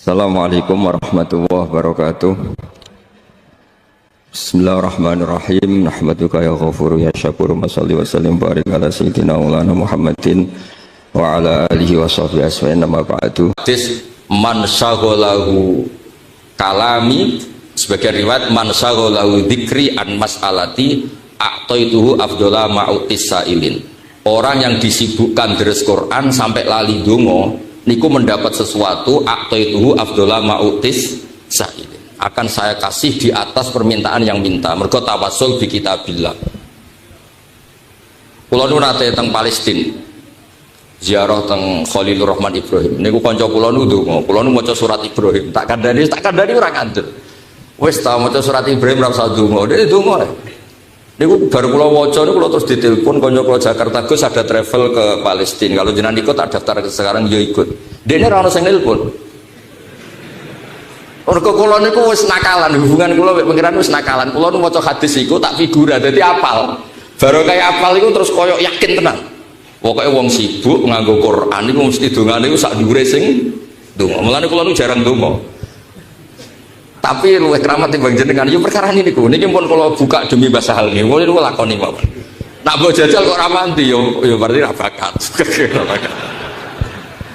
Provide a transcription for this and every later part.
Assalamualaikum warahmatullahi wabarakatuh. Bismillahirrahmanirrahim. Nahmaduka ya ghafuru ya syakuru. Masalli wa sallim barik ala sayyidina maulana Muhammadin wa ala alihi wa sahbihi asma'in nama ba'du. Hadis man syaghalahu kalami, sebagian riwayat man syaghalahu dzikri an mas'alati a'taituhu afdhala ma'utis sa'ilin. Orang yang disibukkan deres Quran sampai lali donga niku mendapat sesuatu a'taituhu afdhala ma'utis sa'ilin, akan saya kasih di atas permintaan yang minta. Mergo tawassul bi kitabillah. Kula nu nate teng Palestina ziarah teng Khalilur Rahman Ibrahim niku kanca kula nu ndonga, kula nu maca surat Ibrahim tak kandhani ora ngandel. Wis ta maca surat Ibrahim ora usah ndonga, dene ndonga. Niku baru kula waca niku kula terus ditelepon kanca kula Jakarta, Gus ada travel ke Palestina. Kalau jenengan ikut tak daftar sekarang ya ikut. Dene ora ono sing nelpon. Mergo kula niku wis nakalan, hubungan kula mek pengiran wis nakalan. Kula nu maca hadis iku tak figura dadi apal. Baru kaya apal iku terus koyo yakin tenan. Pokoke wong sibuk nganggo Quran iku mesti dongane iku sak dhuwure sing ndonga. Mulane kula nu jarang ndonga. Tapi luwih keramat timbang jenengan yo perkara niku. Niki pun kula buka demi bahasa hal niku niku lakoni mawon. Nak mbok jajal kok ora mandi yo berarti ra bakat.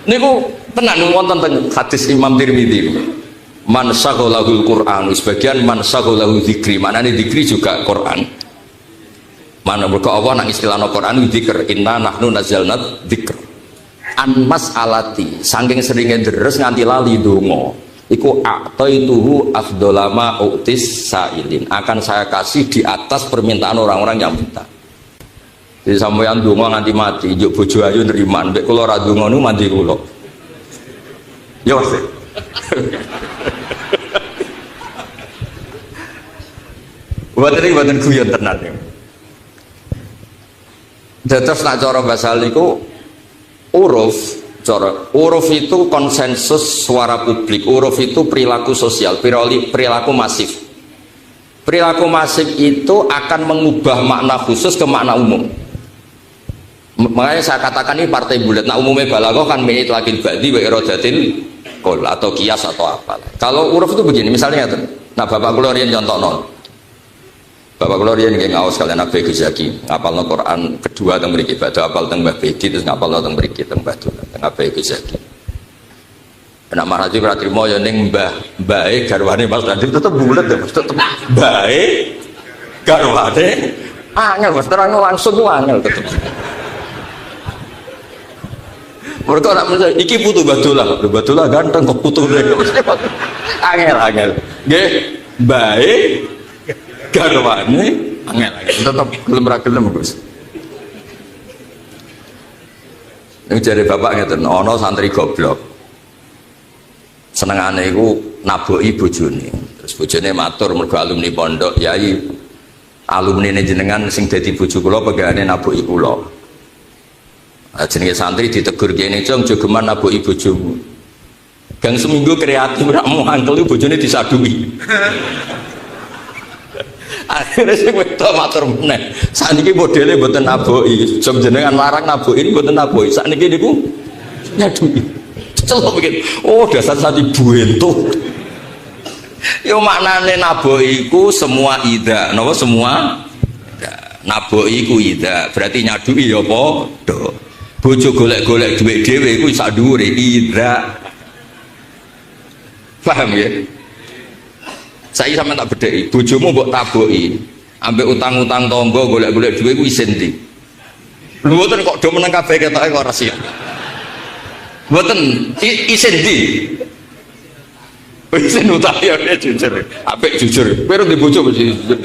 Niku tenan wonten teng hadis Imam Tirmidzi. Man syaghalahul Qur'an, sebagian man syaghalahu dzikri. Maknane dzikri juga Quran. Mana mergo Allah nang istilahna Quran dzikr, inna nahnu nazzalna dzikr. An mas'alati, saking seringe deres nganti lali donga. Iku a'taituhu afdhala ma u'tis sa'ilin, akan saya kasih di atas permintaan orang-orang yang minta. Jadi sampeyan donga nganti mati, njuk bojo ayu nriman, nek kula ora donga niku mandi kula. Ya wis. Boten guyon tenan. Terus nak cara bahasa niku uruf. Uruf itu konsensus suara publik, uruf itu perilaku sosial, perilaku masif. Perilaku masif itu akan mengubah makna khusus ke makna umum. Makanya saya katakan ini partai bulat. Nah umumnya balaghah kan min itlaqil ba'di wa iradatil qol atau kias atau apa. Kalau uruf itu begini, misalnya nah bapak kula riyen contohno. Bapak kula riyen nggih ngaos kalian Nabi Ghazali, ngapalno Quran kedua teng mriki, badhe apal teng Mbah Bedi terus ngapalno teng mriki teng Batu teng Nabi Ghazali. Nek marati ora trimo ya ning mbahe garwane Mas Dadi tetep bulet ya, tetep mbahe garwane angel Mas terang langsung angel tetep. Mereka nak menurut iki putu Batula ganteng kok putune angel nggih mbahe garwane angel tetap gelem ra gelem Gus. Nek jare bapak ngeten, ana santri goblok. Senengane iku naboki bojone. Terus bojone matur mergo alumni pondok, "Yai, alumni jenengan sing dadi bojo kula pegane naboki kula." Jenenge santri ditegur kene, "Jong, jogeman naboki bojomu." Gang seminggu kreatif ora mau angkel bojone disadui. Akhirnya sing wedok matur meneh, sakniki modele mboten naboki, jam jenengan larang naboki mboten naboki, sakniki niku nyadui. Celok mikir, oh dasar santri buentuk. Yo maknane naboki iku semua ida, napa semua? Naboki iku ida, berarti nyadui ya padha. Bojo golek-golek dhuwit dhewe iku sak dhuwure ida. Paham ya? Saya sama tak bedheki, bojomu mbok taboki, ambek utang-utang tangga golek-golek dhuwit kuwi isin ndi? Lho mboten kok do meneng kabeh ketoke kok rahasia. Mboten isin ndi? Isin utang ya jujur. Apik jujur. Kowe di bojo mesti jujur.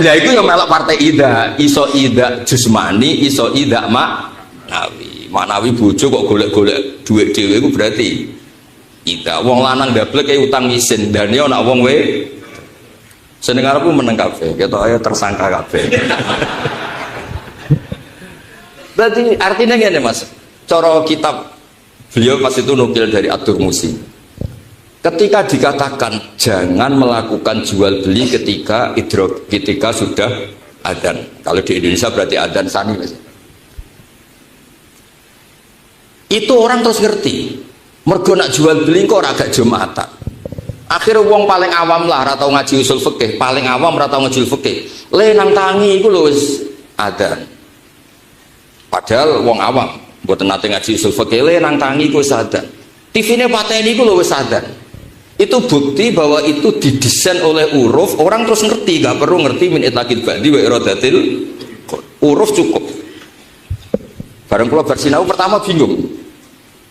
Lah iku ya melok partai ida, iso ida jusmani, iso ida maknawi. Maknawi bojo kok golek-golek dhuwit dhewe iku berarti ida. Wong lanang dablek kaya utang isin, dan ya nak wong we seneng arepku meneng kabeh, ketok ayo tersangka kabeh. Berarti artinya ngene Mas, cara kitab beliau pas itu nukil dari At-Turmusi. Ketika dikatakan jangan melakukan jual beli ketika sudah adzan. Kalau di Indonesia berarti adzan sani Mas. Itu orang terus ngerti. Mergo nak jual beli kok ora gak Jumatan. Akhirnya wong paling awam lah ora tau ngaji usul fikih, paling awam ora tau ngaji fikih. Le nang tangi iku lho wis adzan. Padahal wong awam mboten nate ngaji usul fikih, le nang tangi iku wis adzan. TV-ne pateni iku lho wis adzan. Itu bukti bahwa itu didesain oleh uruf, orang terus ngerti, gak perlu ngerti min itlaqil ba'di wa iradatil uruf cukup. Bareng kula bersinau pertama bingung.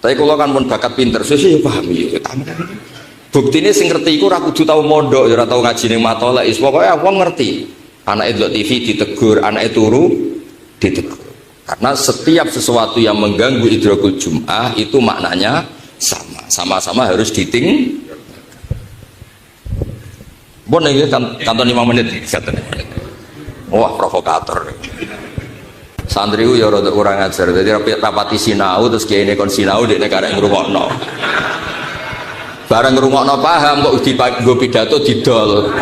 Tapi kula kan pun bakat pinter, sesuk paham ya. Buktine sing ngerti iku ora kudu tau mondok, ya ora tau ngaji ning matola, is pokoke wong ngerti. Anake delok TV ditegur, anake turu ditegur. Karena setiap sesuatu yang mengganggu idrakul jum'ah itu maknanya sama-sama harus diting. Bon ini kantor 5 menit katanya. Wah provokator. Santri ku ya rada kurang ajar. Jadi rapati sinau terus kiai ini kon sinau dekne karek ngrungokno. Bareng ngrungokno paham kok nggo pidato didol.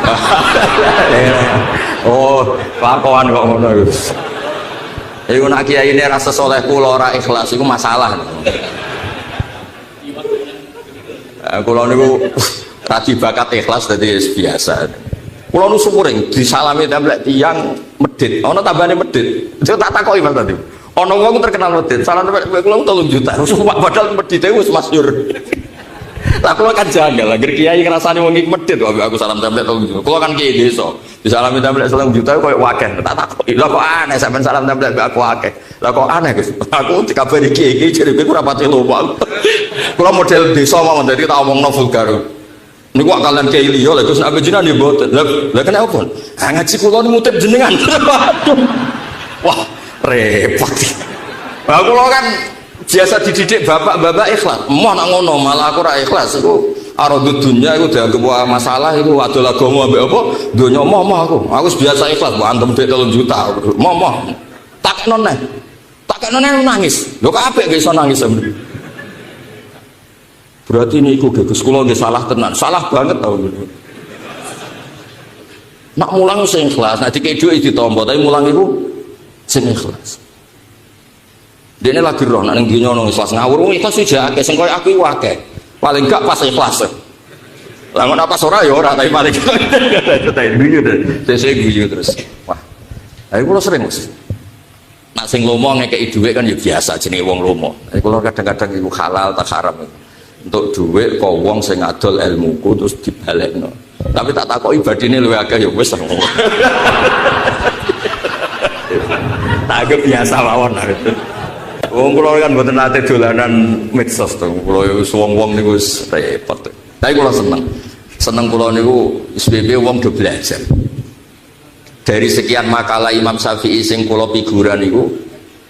Oh, lakoan kok ngono iku. Iku nak kiai ini rasa soleh kula ora ikhlas iku masalah. Kula niku radi bakat ikhlas dadi biasa. Kula nu syukuring disalami templek tiyang medhit. Ana tambane medhit. Yo tak takoki Mas tadi. Ana wong terkenal medhit. Salah templek kula 3 juta. Padahal medhite wis masyhur. Lah kula kan janggal, agar kiai ngrasani wong iki medhit kok aku salam templek 3 juta. Kula kan kiai desa. Disalami templek 3 juta koyo wakeh. Tak takoki. Lah kok aneh sampean salam templek aku wakeh. Lah kok aneh Gus. Aku dikabari kiai jare kowe ora pati lupa. Kula model desa mawon dadi tak omongno vulgar. Niku kok kalian kiai liya lha Gus nek jenengan nggih mboten. Lah kena apa? Ha ngaji kula niku mutip jenengan. Waduh. Wah, repot. Lah kula kan biasa dididik bapak-bapak ikhlas. Moh nak ngono malah aku ora ikhlas iku aradud dunya iku dianggap masalah iku adol agama ambek apa? Donya moh aku. Aku biasa ikhlas mbok antem dhek 3 juta. Moh. Takno neh. Takno neh nangis. Lho kok apik iso nangis sampeyan. Berarti niku Gus kula nggih salah tenan. Salah banget tau. Nak mulang sing ikhlas, nek dikek dhuwit ditampa, tapi mulang iku sing ikhlas. Dene lagi roh nek ning donya nang ikhlas ngawur wong ikhlas iki akeh sing koyo aku iku akeh. Paling gak pas ikhlas. Lah ngono pas ora ya ora tapi paling tak guyu terus. Wah. Ayo kula sering Mas. Nak sing lomo ngekeki dhuwit kan ya biasa jenenge wong lomo. Kula kadang-kadang iku halal tak haram. Untuk duit kok wong sing adol ilmuku terus dibalekno. Tapi tak takoki badine luwih akeh ya wis. Tak biasa mawon. Wong kula kan mboten nate dolanan medsos to. Kula wis wong-wong niku wis repot. Tapi kula seneng. Seneng kula niku SBB wong do belajar. Dari sekian makalah Imam Syafi'i sing kula figuran niku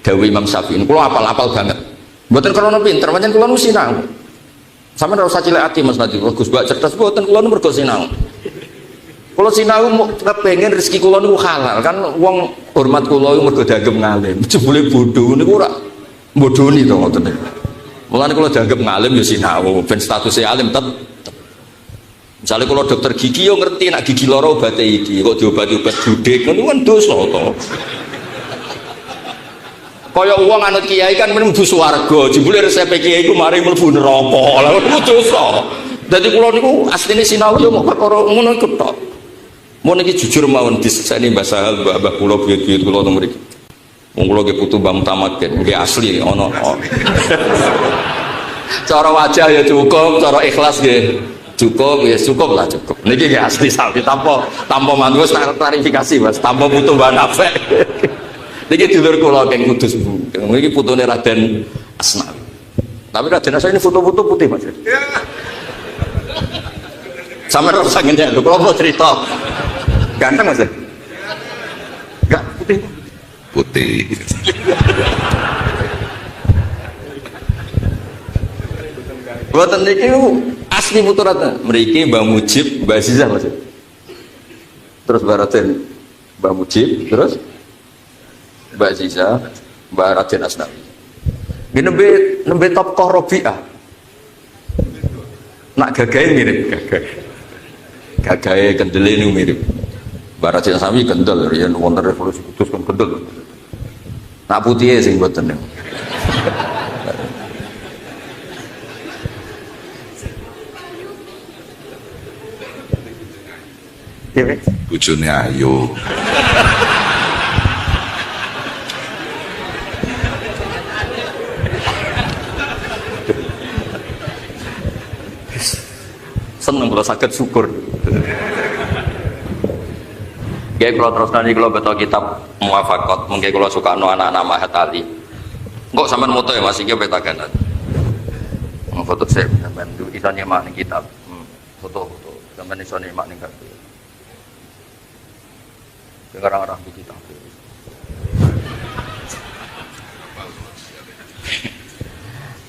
dawuh Imam Syafi'i. Kula apal-apal banget. Mboten krana pinter, pancen kula nu sinau. Sama ora usah cilik ati Mas Nadi. Gus Mbak cerdas mboten kula nu mergo sinau. Kula sinau kepengin rezeki kula niku halal kan wong hormat kula iku mergo dianggep ngalim. Jebule bodho niku ora bodoni to ngoten niku. Mulane kula dianggep ngalim ya sinau ben statuse alim tetep. Misalnya kalau dokter gigi yo ngerti nak gigi lara obate iki kok diobati obat judik ngono kan dosa to. Kaya wong anut kiai kan mlebu swarga, jebule resep kiai iku mari mlebu neraka. Lha iku dosa. Dadi kula niku asline sinau yo mok perkara ngono iku tok. Mun iki jujur mawon diseseni Mbah Sahal Mbah kula buyut-buyut kula teng mriki. Wong kula nggih putu Mbah Mutamakin, nggih asli ana. Cara wajah ya cukup, cara ikhlas nggih cukup, ya cukup lah cukup. Niki nggih asli sapi tanpa mantus klarifikasi Mas, tanpa putu Mbah Nafek. Niki dulur kula keng Kudus Bu. Niki putune Raden Asnawi. Tapi Raden Asnawi ini foto-foto putih Mas. Sampe ora usah ngene lho, kula mau cerita. Ganteng Mas. Enggak putih. Putih. Boten niki asli putu Raden. Mriki Mbah Mujib, Mbah Zizah Mas. Terus Mbah Raden, Mbah Mujib, terus Mbak Ziza, Mbak Raden Asnawi. Ini nembe tokoh Robiah. Nak gagahe mirip gagahe kendele niku mirip. Mbak Raden Asnawi kendel, yen wonten revolusi kudus kan kendel. Nak putih sing mboten. bojone ayu. Seneng kalau sakit syukur. Kayak kalau terus nanti kalau betul kitab muafakot, mungkin kalau suka no anak-anak Mahat Ali. Kok sampean moto ya masih kita betakan. Foto saya sampean itu bisa nyemak nih kitab. Foto sampean bisa nyemak nih kan. Sekarang di kitab.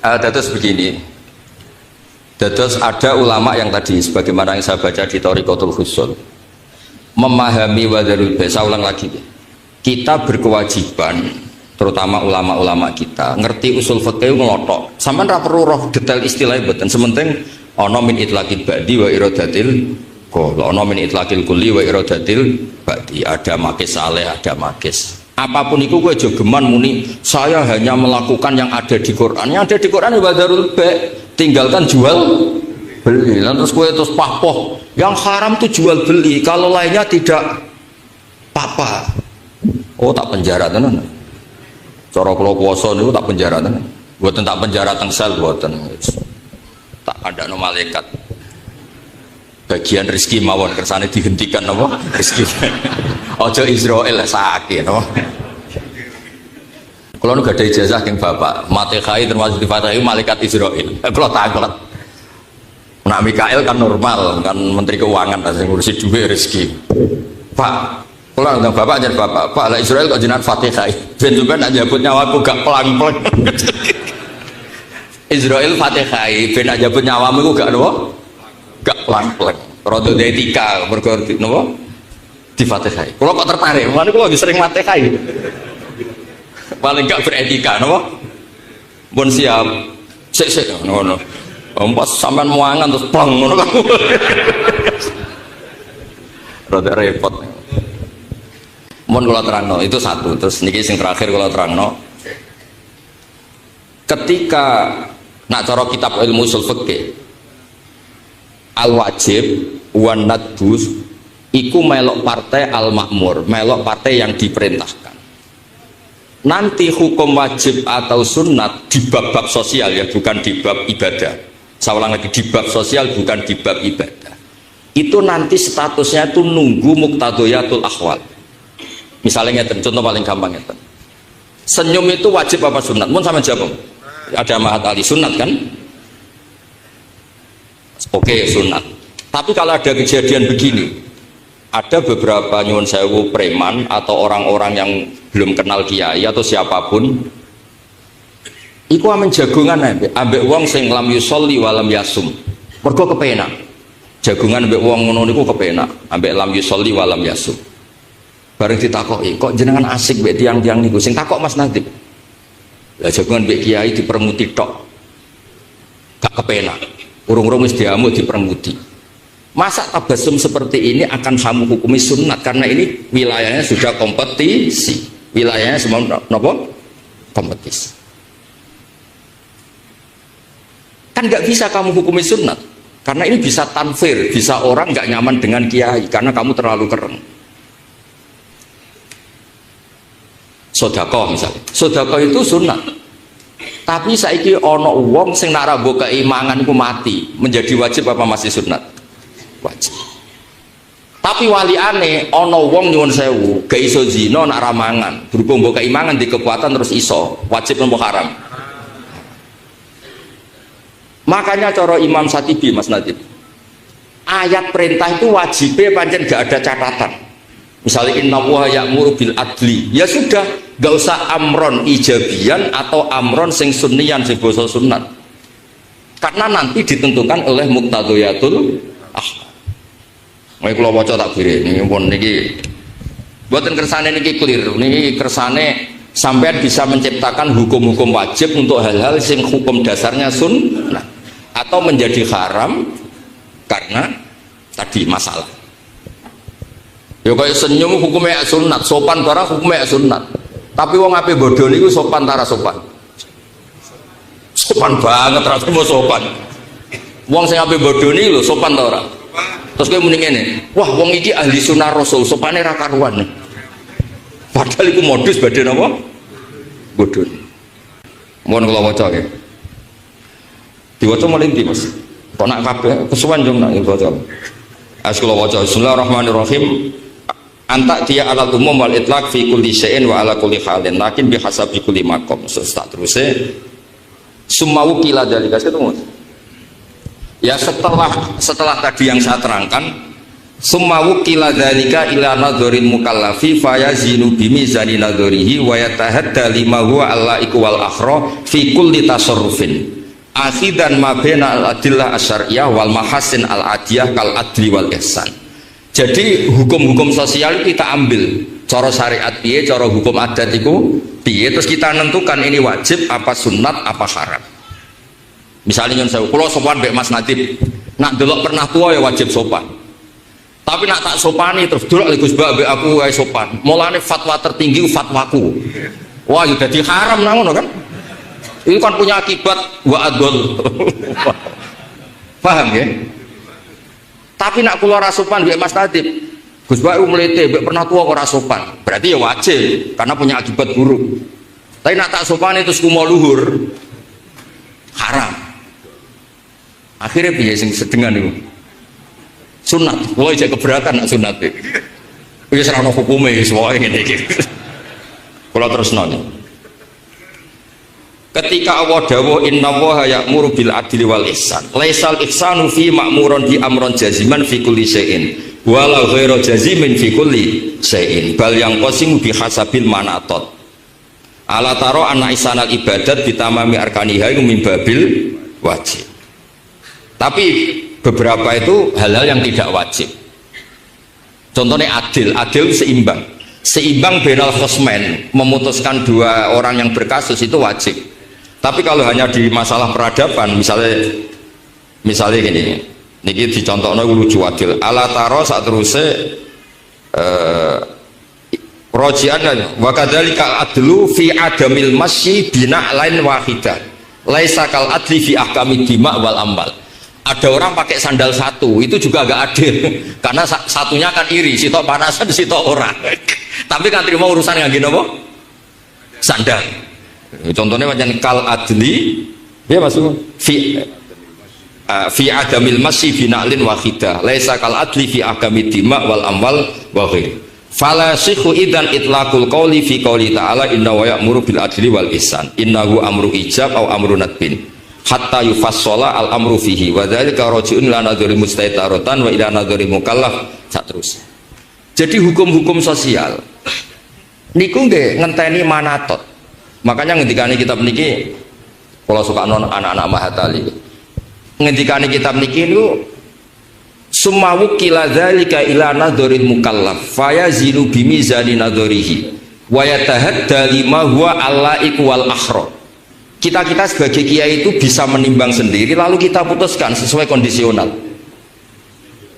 Terus begini. Terus ada ulama yang tadi sebagaimana yang saya baca di Thariqatul Husul memahami wadarul bai. Saya ulang lagi, kita berkewajiban, terutama ulama-ulama kita ngerti usul fikih ngelotok sampean ra perlu roh detail istilahnya mboten sementing ana min itlaqil ba'di wa iradatil qul ana min itlaqil kulli wa iradatil ba'di, ada makis saleh ada makis apapun itu gue jogeman muni saya hanya melakukan yang ada di Quran. Yang ada di Quran wadarul bai, tinggalkan jual beli. Lalu terus gue terus pahpoh yang haram tuh jual beli, kalau lainnya tidak apa-apa. Oh tak penjara tenan. Cara kula puasa niku tak penjara tenan. Mboten tak penjara teng sel mboten. Tak kandakno malaikat. Bagian rezeki mawon kersane dihentikan napa? Rezeki. Aja Israel sakit napa? Kalau nu gak ada ijazah keng bapak, Fatihah termasuk di Fatihah malaikat Israel. Kalau taklet, nak Mikael kan normal, kan Menteri Keuangan, asing ngurusi duit rezeki. Pak, kalau nggak bapak jadi bapak, Pak lah Israel kok jenat Fatihah. Ben juga nak jabut nyawaku gak pelang-pelang. Israel Fatihah, ben nak jabut nyawamu gak nopo, gak pelang-pelang. Rodo etika berkorti nopo di Fatihah. Kalau kok tertarik, mana kalau lagi sering Fatihah. Paling gak beretika, no? Bon siap, sik no. Pas sampean muangan terus plong, no? Rada repot. Mon kula terangno, itu satu. Terus niki sing terakhir kula terangno. Ketika nak cara kitab ilmu usul fikih, al wajib wan nadbus iku melok partai al makmur, melok partai yang diperintahkan. Nanti hukum wajib atau sunat di bab-bab sosial ya, bukan di bab ibadah. Saya ulang lagi, di bab sosial bukan di bab ibadah. Itu nanti statusnya itu nunggu muqtadayatul ahwal. Misalnya ngeten, contoh paling gampang ngeten. Senyum itu wajib apa sunat? Mun sama jawab. Ada Mahat Ali sunat kan? Oke, sunat. Tapi kalau ada kejadian begini, ada beberapa nyuwun sewu preman atau orang-orang yang belum kenal kiai atau siapapun iku amen jagungan ambek wong sing lam yusolli walam yasum mergo kepenak jagungan ambek wong ngono niku kepenak ambek lam yusolli walam yasum bareng ditakoki kok jenengan asik mbek tiang-tiang niku sing takok Mas Nadib lah jagungan mbek kiai dipermuti tok gak kepenak urung-urung wis diamuk dipermuti. Masa tabasum seperti ini akan kamu hukumi sunat karena ini wilayahnya sudah kompetisi, wilayahnya semua nopo kompetisi. Kan nggak bisa kamu hukumi sunat karena ini bisa tanfir, bisa orang nggak nyaman dengan kiai karena kamu terlalu keren. Sodakoh misalnya, sodakoh itu sunat. Tapi saiki ono wong sing nak rabo keimangan ku mati, menjadi wajib apa masih sunat? Wajib. Tapi wali aneh ono wong nyuwun sewu gak iso zina nak ramangan berhubung mbok keimangan di kekuatan terus iso wajib nopo haram. Makanya cara Imam Satibi Mas Nadib ayat perintah itu wajibnya pancen gak ada catatan. Misalnya innallaha ya'muru bil adli, ya sudah gak usah amron ijabian atau amron sing sunnian sing basa sunat karena nanti ditentukan oleh muqtadayatul Mulai kalau wajah tak kiri, ini pun niki buatan kersane niki clear, niki kersane sampai bisa menciptakan hukum-hukum wajib untuk hal-hal yang hukum dasarnya sunnah atau menjadi haram karena tadi masalah. Ya kayak senyum hukumnya sunat, sopan barang hukumnya sunat. Tapi wong ape bodoh niku sopan tara sopan. Sopan banget rasane sopan. Wong sing ape bodoh niku lho sopan ta ora? Terus kowe muni ngene, wah wong iki ahli sunnah rasul, sopane ra karuan. Padahal iku modus badhe napa? Bodho. Mohon kula waca nggih. Diwaca melinti Mas. Kok nak kabeh kesuwen jong nak waca. Kula waca Bismillahirrahmanirrahim. Anta dia alal umum wal itlaq fi kulli syai'in wa ala kulli halin lakin bihasabi kulli maqam. Tak teruse summa wukila dalika ketemu. Ya setelah tadi yang saya terangkan summa wukila dalika ila nadharil mukallafi fayazinu bimizani nadharihi wa yatahadda lima huwa allaiku wal akhra fi kulli tasarrufin akhidan ma baina al adillah asyariyah wal mahasin al adiyah kal adli wal ihsan. Jadi hukum-hukum sosial kita ambil cara syariat piye, cara hukum adat itu piye, terus kita nentukan ini wajib apa sunat apa haram. Misalnya saya kalau sopan mbek Mas Nadib, nak delok pernah tua ya wajib sopan. Tapi nak tak sopani terus delok Gus Mbak aku wae sopan. Mulane fatwa tertinggi fatwaku. Wah, ya dadi haram nang ngono kan? Itu kan punya akibat wa adol. Paham ya? Tapi nak kula ora sopan mbek Mas Nadib, Gus Mbak mlete mbek pernah tua kok ora sopan. Berarti ya wajib karena punya akibat buruk. Tapi nak tak sopan itu kumo luhur haram. Akhirnya piye sing sedengan niku? Sunat. Kula iki keberatan nak sunat iki. Wis ora ono hukume wis wae ngene iki. Kula terusno. Ketika Allah dawuh innallaha ya'muru bil adli wal ihsan. Laisal ihsanu fi ma'muron bi amron jaziman fi kulli syai'in. Wala ghairu jazimin fi kulli syai'in. Bal yang qasimu bi hasabil manatot. Ala taro anna ihsanal ibadat bitamami arkaniha min babil wajib. Tapi beberapa itu hal-hal yang tidak wajib. Contohnya adil seimbang. Seimbang benal khosmen, memutuskan dua orang yang berkasus itu wajib. Tapi kalau hanya di masalah peradaban, misalnya gini, niki dicontohnya lucu adil. Ala taro saat terusnya rojian wa kadzalika adlu fi adamil masyi bina lain wahidah. Laisa kal adli fi ahkamid dima wal ambal. Ada orang pakai sandal satu, itu juga agak adil karena satunya kan iri, sitok panasan, sitok orang. Tapi kan terima urusan yang gini apa? Sandal. Contohnya macam kal adli, ya masuk fi adamil masyi bina'lin wahidah. Laisa kal adli fi ahkamid dima wal amwal wa ghairi. Fala sikhu idzan itlaqul qawli fi qawli ta'ala inna wa ya'muru bil adli wal ihsan. Innahu amru ijab au amru nadbin. Hatta yufassala al amru fihi wa dzalika raji'un ila nadhari mustaitaratan wa ila nadhari mukallaf terus. Jadi hukum-hukum sosial niku nggih ngenteni manatot. Makanya ngendikane kitab niki kalau suka non anak-anak Mahatali ngendikane kitab niki niku summa wukila dzalika ila nadharil mukallaf fayazinu bimizani nadharihi wa yatahadda lima huwa allaiku wal akhra. Kita sebagai kiai itu bisa menimbang sendiri lalu kita putuskan sesuai kondisional.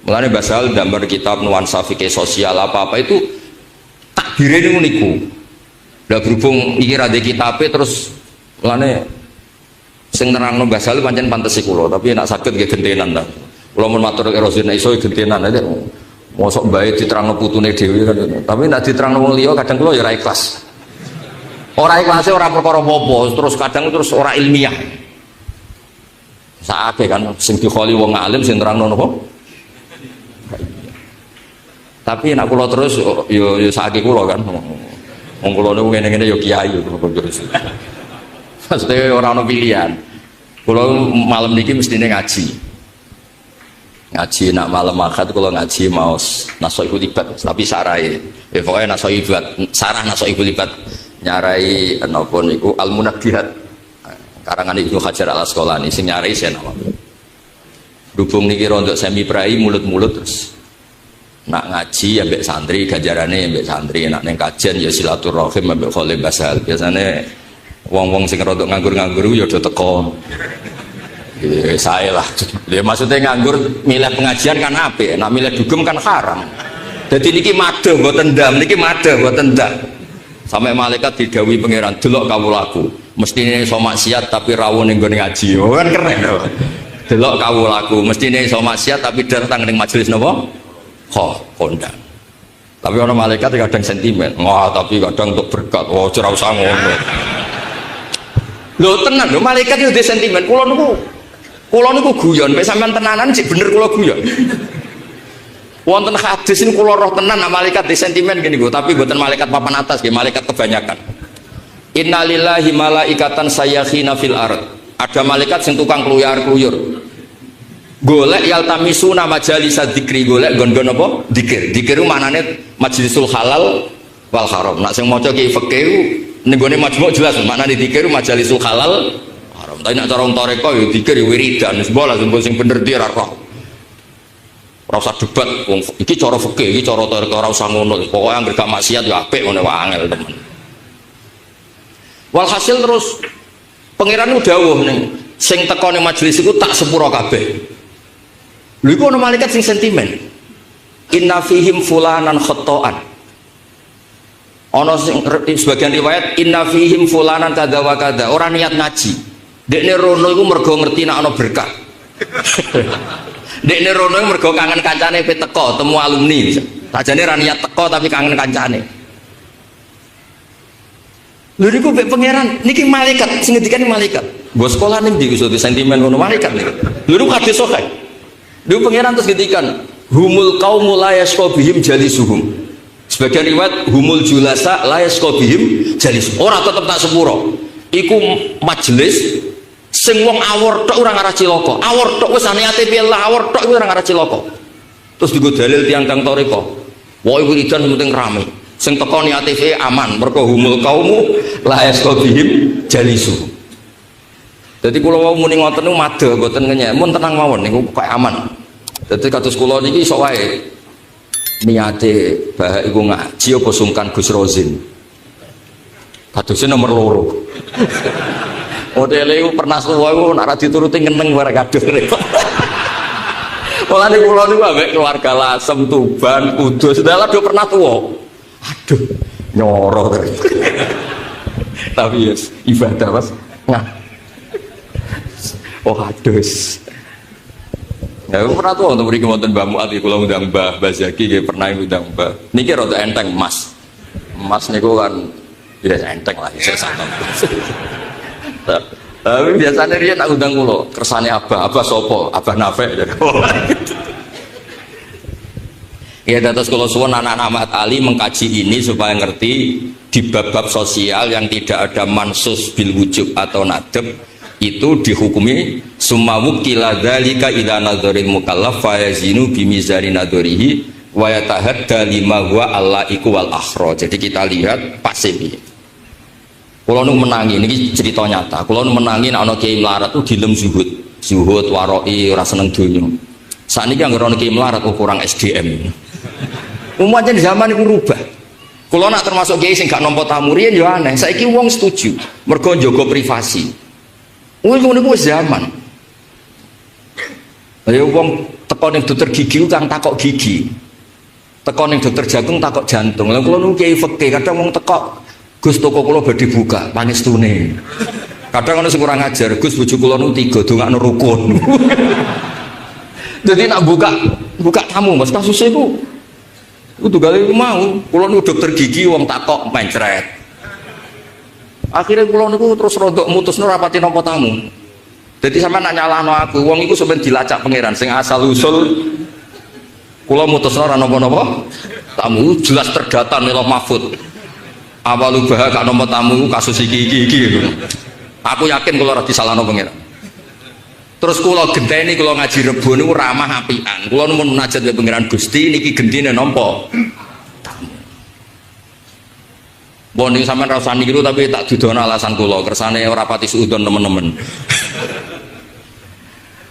Mulane basal gambar kitab nuansa fikih sosial apa-apa itu takbire niku. Lah berhubung iki ra ndek kitabe terus mulane sing nerangno basal pancen pantes kula, tapi nek saged nggih gentenan ta. Kula mun matur erosi nek iso gentenan ae mosok bae diterangno putune dhewe kan. Tapi nek diterangno wong liya kadang kula ya ora ikhlas. Ora ikhlasé ora perkara apa-apa, terus kadang terus ora ilmiah. Sakake kan sing dikholi wong alim sing terangno napa? Tapi nek kula terus yo sakake kula kan. Wong kula niku ngene-ngene yo kiai yo terus. Maksudnya ora ono pilihan. Kula malam niki mestine ngaji. Ngaji nak malam akad kula ngaji maos nasoihul libat tapi sarai. Pokoke nasoihul sarah nasoihul libat nyarai napa niku al munabbihat karangan Ibnu Hajar al Asqalani sing nyarai sen apa dubung niki rondok semi prai mulut-mulut terus nak ngaji ambek santri ganjarane ambek santri nak ning kajian ya silaturahim ambek khole basal biasane wong-wong sing rondok nganggur-nganggur ya do teko saya lah ya maksudnya nganggur milih pengajian kan apik nak milih dugem kan haram jadi niki madhe mboten ndam niki madhe mboten ndam. Sampai malaikat didhawuhi pangeran delok kawulaku mestine iso maksiat tapi rawuh ning gone ngaji kan keren delok kawulaku mestine iso maksiat tapi datang ning majelis napa kondang. Tapi orang malaikat kadang sentimen, wah tapi kadang untuk berkat, wah ora usah ngono. Lho tenan lho malaikat itu dhe sentimen. Kula niku guyon, mek sampean tenanan sik bener kula guyon. Wonten hadis ini kula roh tenan malaikat dhe sentimen gini niku, tapi mboten malaikat papan atas nggih, malaikat kebanyakan. Innalillahi malaikatan sayyakhina fil ard. Ada malaikat sing tukang kluyar-kluyur. Golek yaltamisuna majalis dzikri, golek nggon-nggon apa? Dzikir. Dzikir ku maknane majlisul halal wal haram. Nek sing maca ki fikih ning gone majmu' jelas maknane dzikir majalisul halal haram. Tapi nek cara wong toreko ya dzikir ya wiridan. Wis bola sing bener dia ora roh. Ora usah debat wong iki cara fikih, iki cara toreko ora usah ngono. Pokoke anggere gak maksiat ya apik ngene wae angel temen. Walhasil terus pangeran ku dawuh ning sing teko ning majelis iku tak sepuro kabeh. Lha iku ana malaikat sing sentimen. Inna fihim fulanan khata'an. Ana sing sebagian riwayat inna fihim fulanan kadza wa kadza, ora niat ngaji. Dekne rono iku mergo ngerti nek ana berkah. Dekne rono iku mergo kangen kancane pe teko, temu alumni. Sajane ora niat teko tapi kangen kancane. Lha niku mek pangeran niki malaikat sing ngendikane malaikat. Mbok sekolah ning ndi iso sentimen ngono malaikat niku. Lha niku hadis sahih. Dulu pangeran terus getikan humul qaumul la yasqabihim jalisuhum. Sebagian riwayat humul julasa la yasqabihim jalis. Ora tetep tak sepuro. Iku majelis sing wong awor tok ora ngarah cilaka. Awor tok wis niate piye lah awor tok ora ngarah cilaka. Terus digo dalil tiyang kang toriko. Wae wiridan penting rame. Sing teko niate aman mergo humul qaumu la yasqabihim jalisuhum. Jadi kalau mau muni ngoten niku madhe mboten ngenyek, mun tenang mawon niku kok aman. Jadi kados kula niki sok wae niate bah iku ngaji apa sungkan Gus Rozin. Kadosnya nomor loro. Modele iku pernah suwe iku nek ora dituruti ngeneng bareng kados. Mulane kula niku ambek keluarga Lasem, Tuban, Kudus, dalah do pernah tuwa. Aduh, nyoro terus. Tapi yes, ibadah Mas. Nah. Oh hadus. Ya pernah tuh untuk beri kemonten Mbah Muat kalau undang Mbah Zaki kayak pernah undang Mbah. Niki rada enteng Mas. Mas niku kan ya enteng lah saya santai. Tapi biasanya dia tak undang kula kersane Abah sopo, Abah Nafek. Ya terus kalau suwun anak-anak Ahmad Ali mengkaji ini supaya ngerti di bab-bab sosial yang tidak ada mansus bil wujub atau nadab itu dihukumi summa wukila dzalika ila nadharil mukallaf fa yazinu bi mizani nadharihi wa yatahadda lima huwa allaiku wal akhra. Jadi kita lihat Pak Sebi. Kula nu menangi niki cerita nyata. Kula nu menangi nek ana kiai melarat tuh dilem zuhud waroi ora seneng donya. Sakniki anggere ana kiai melarat kurang SDM. Umumnya di zaman iku rubah. Kula nak termasuk kiai sing gak nampa tamu riyen yo aneh. Saiki wong setuju mergo njaga privasi. Wong niku wis zaman. Ayo wong teko ning dokter gigi kang takok gigi. Teko ning dokter jantung takok jantung. Lah kula niku kiai fikih kadang wong teko Gus toko kula badhe buka panestune. Kadang ana sing kurang ajar, Gus bojo kula niku 3 dongakno rukun. Jadi nak buka tamu Mas kasusnya itu gale mau kula niku dokter gigi wong takok mencret. Akhirnya kula niku terus rodok mutusno rapati nampa tamu. Jadi sampean nak nyalahno aku, wong iku sampeyan dilacak pangeran sing asal usul kula mutusno ora napa-napa. Tamu jelas terdata ning Mahfud. Awalu bah gak nampa tamu kasus iki. Aku yakin kula ora disalahno pangeran. Terus kula genteni kula ngaji Rebo niku ramah apian. Kula nuwun munajat karo pangeran Gusti niki gendine nampa. Boning sampean ra usah niru tapi tak dudono alasan kula kersane ora pati suudon teman-teman.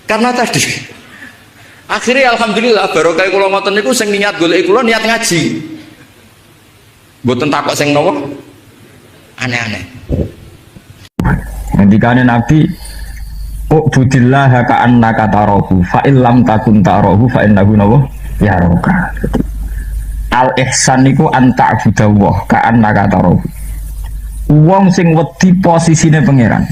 Karena tadi akhirnya alhamdulillah barokah kula ngoten niku sing niat golek kula niat ngaji. Mboten takok sing napa aneh-aneh. Ngendikane Nabi Ubudillah ka'annaka tarahu fa illam takun tarahu fa innahu yaraka. Al ihsan niku anta abudallah ka'annaka tarahu. Wong sing wedi posisine pangeran.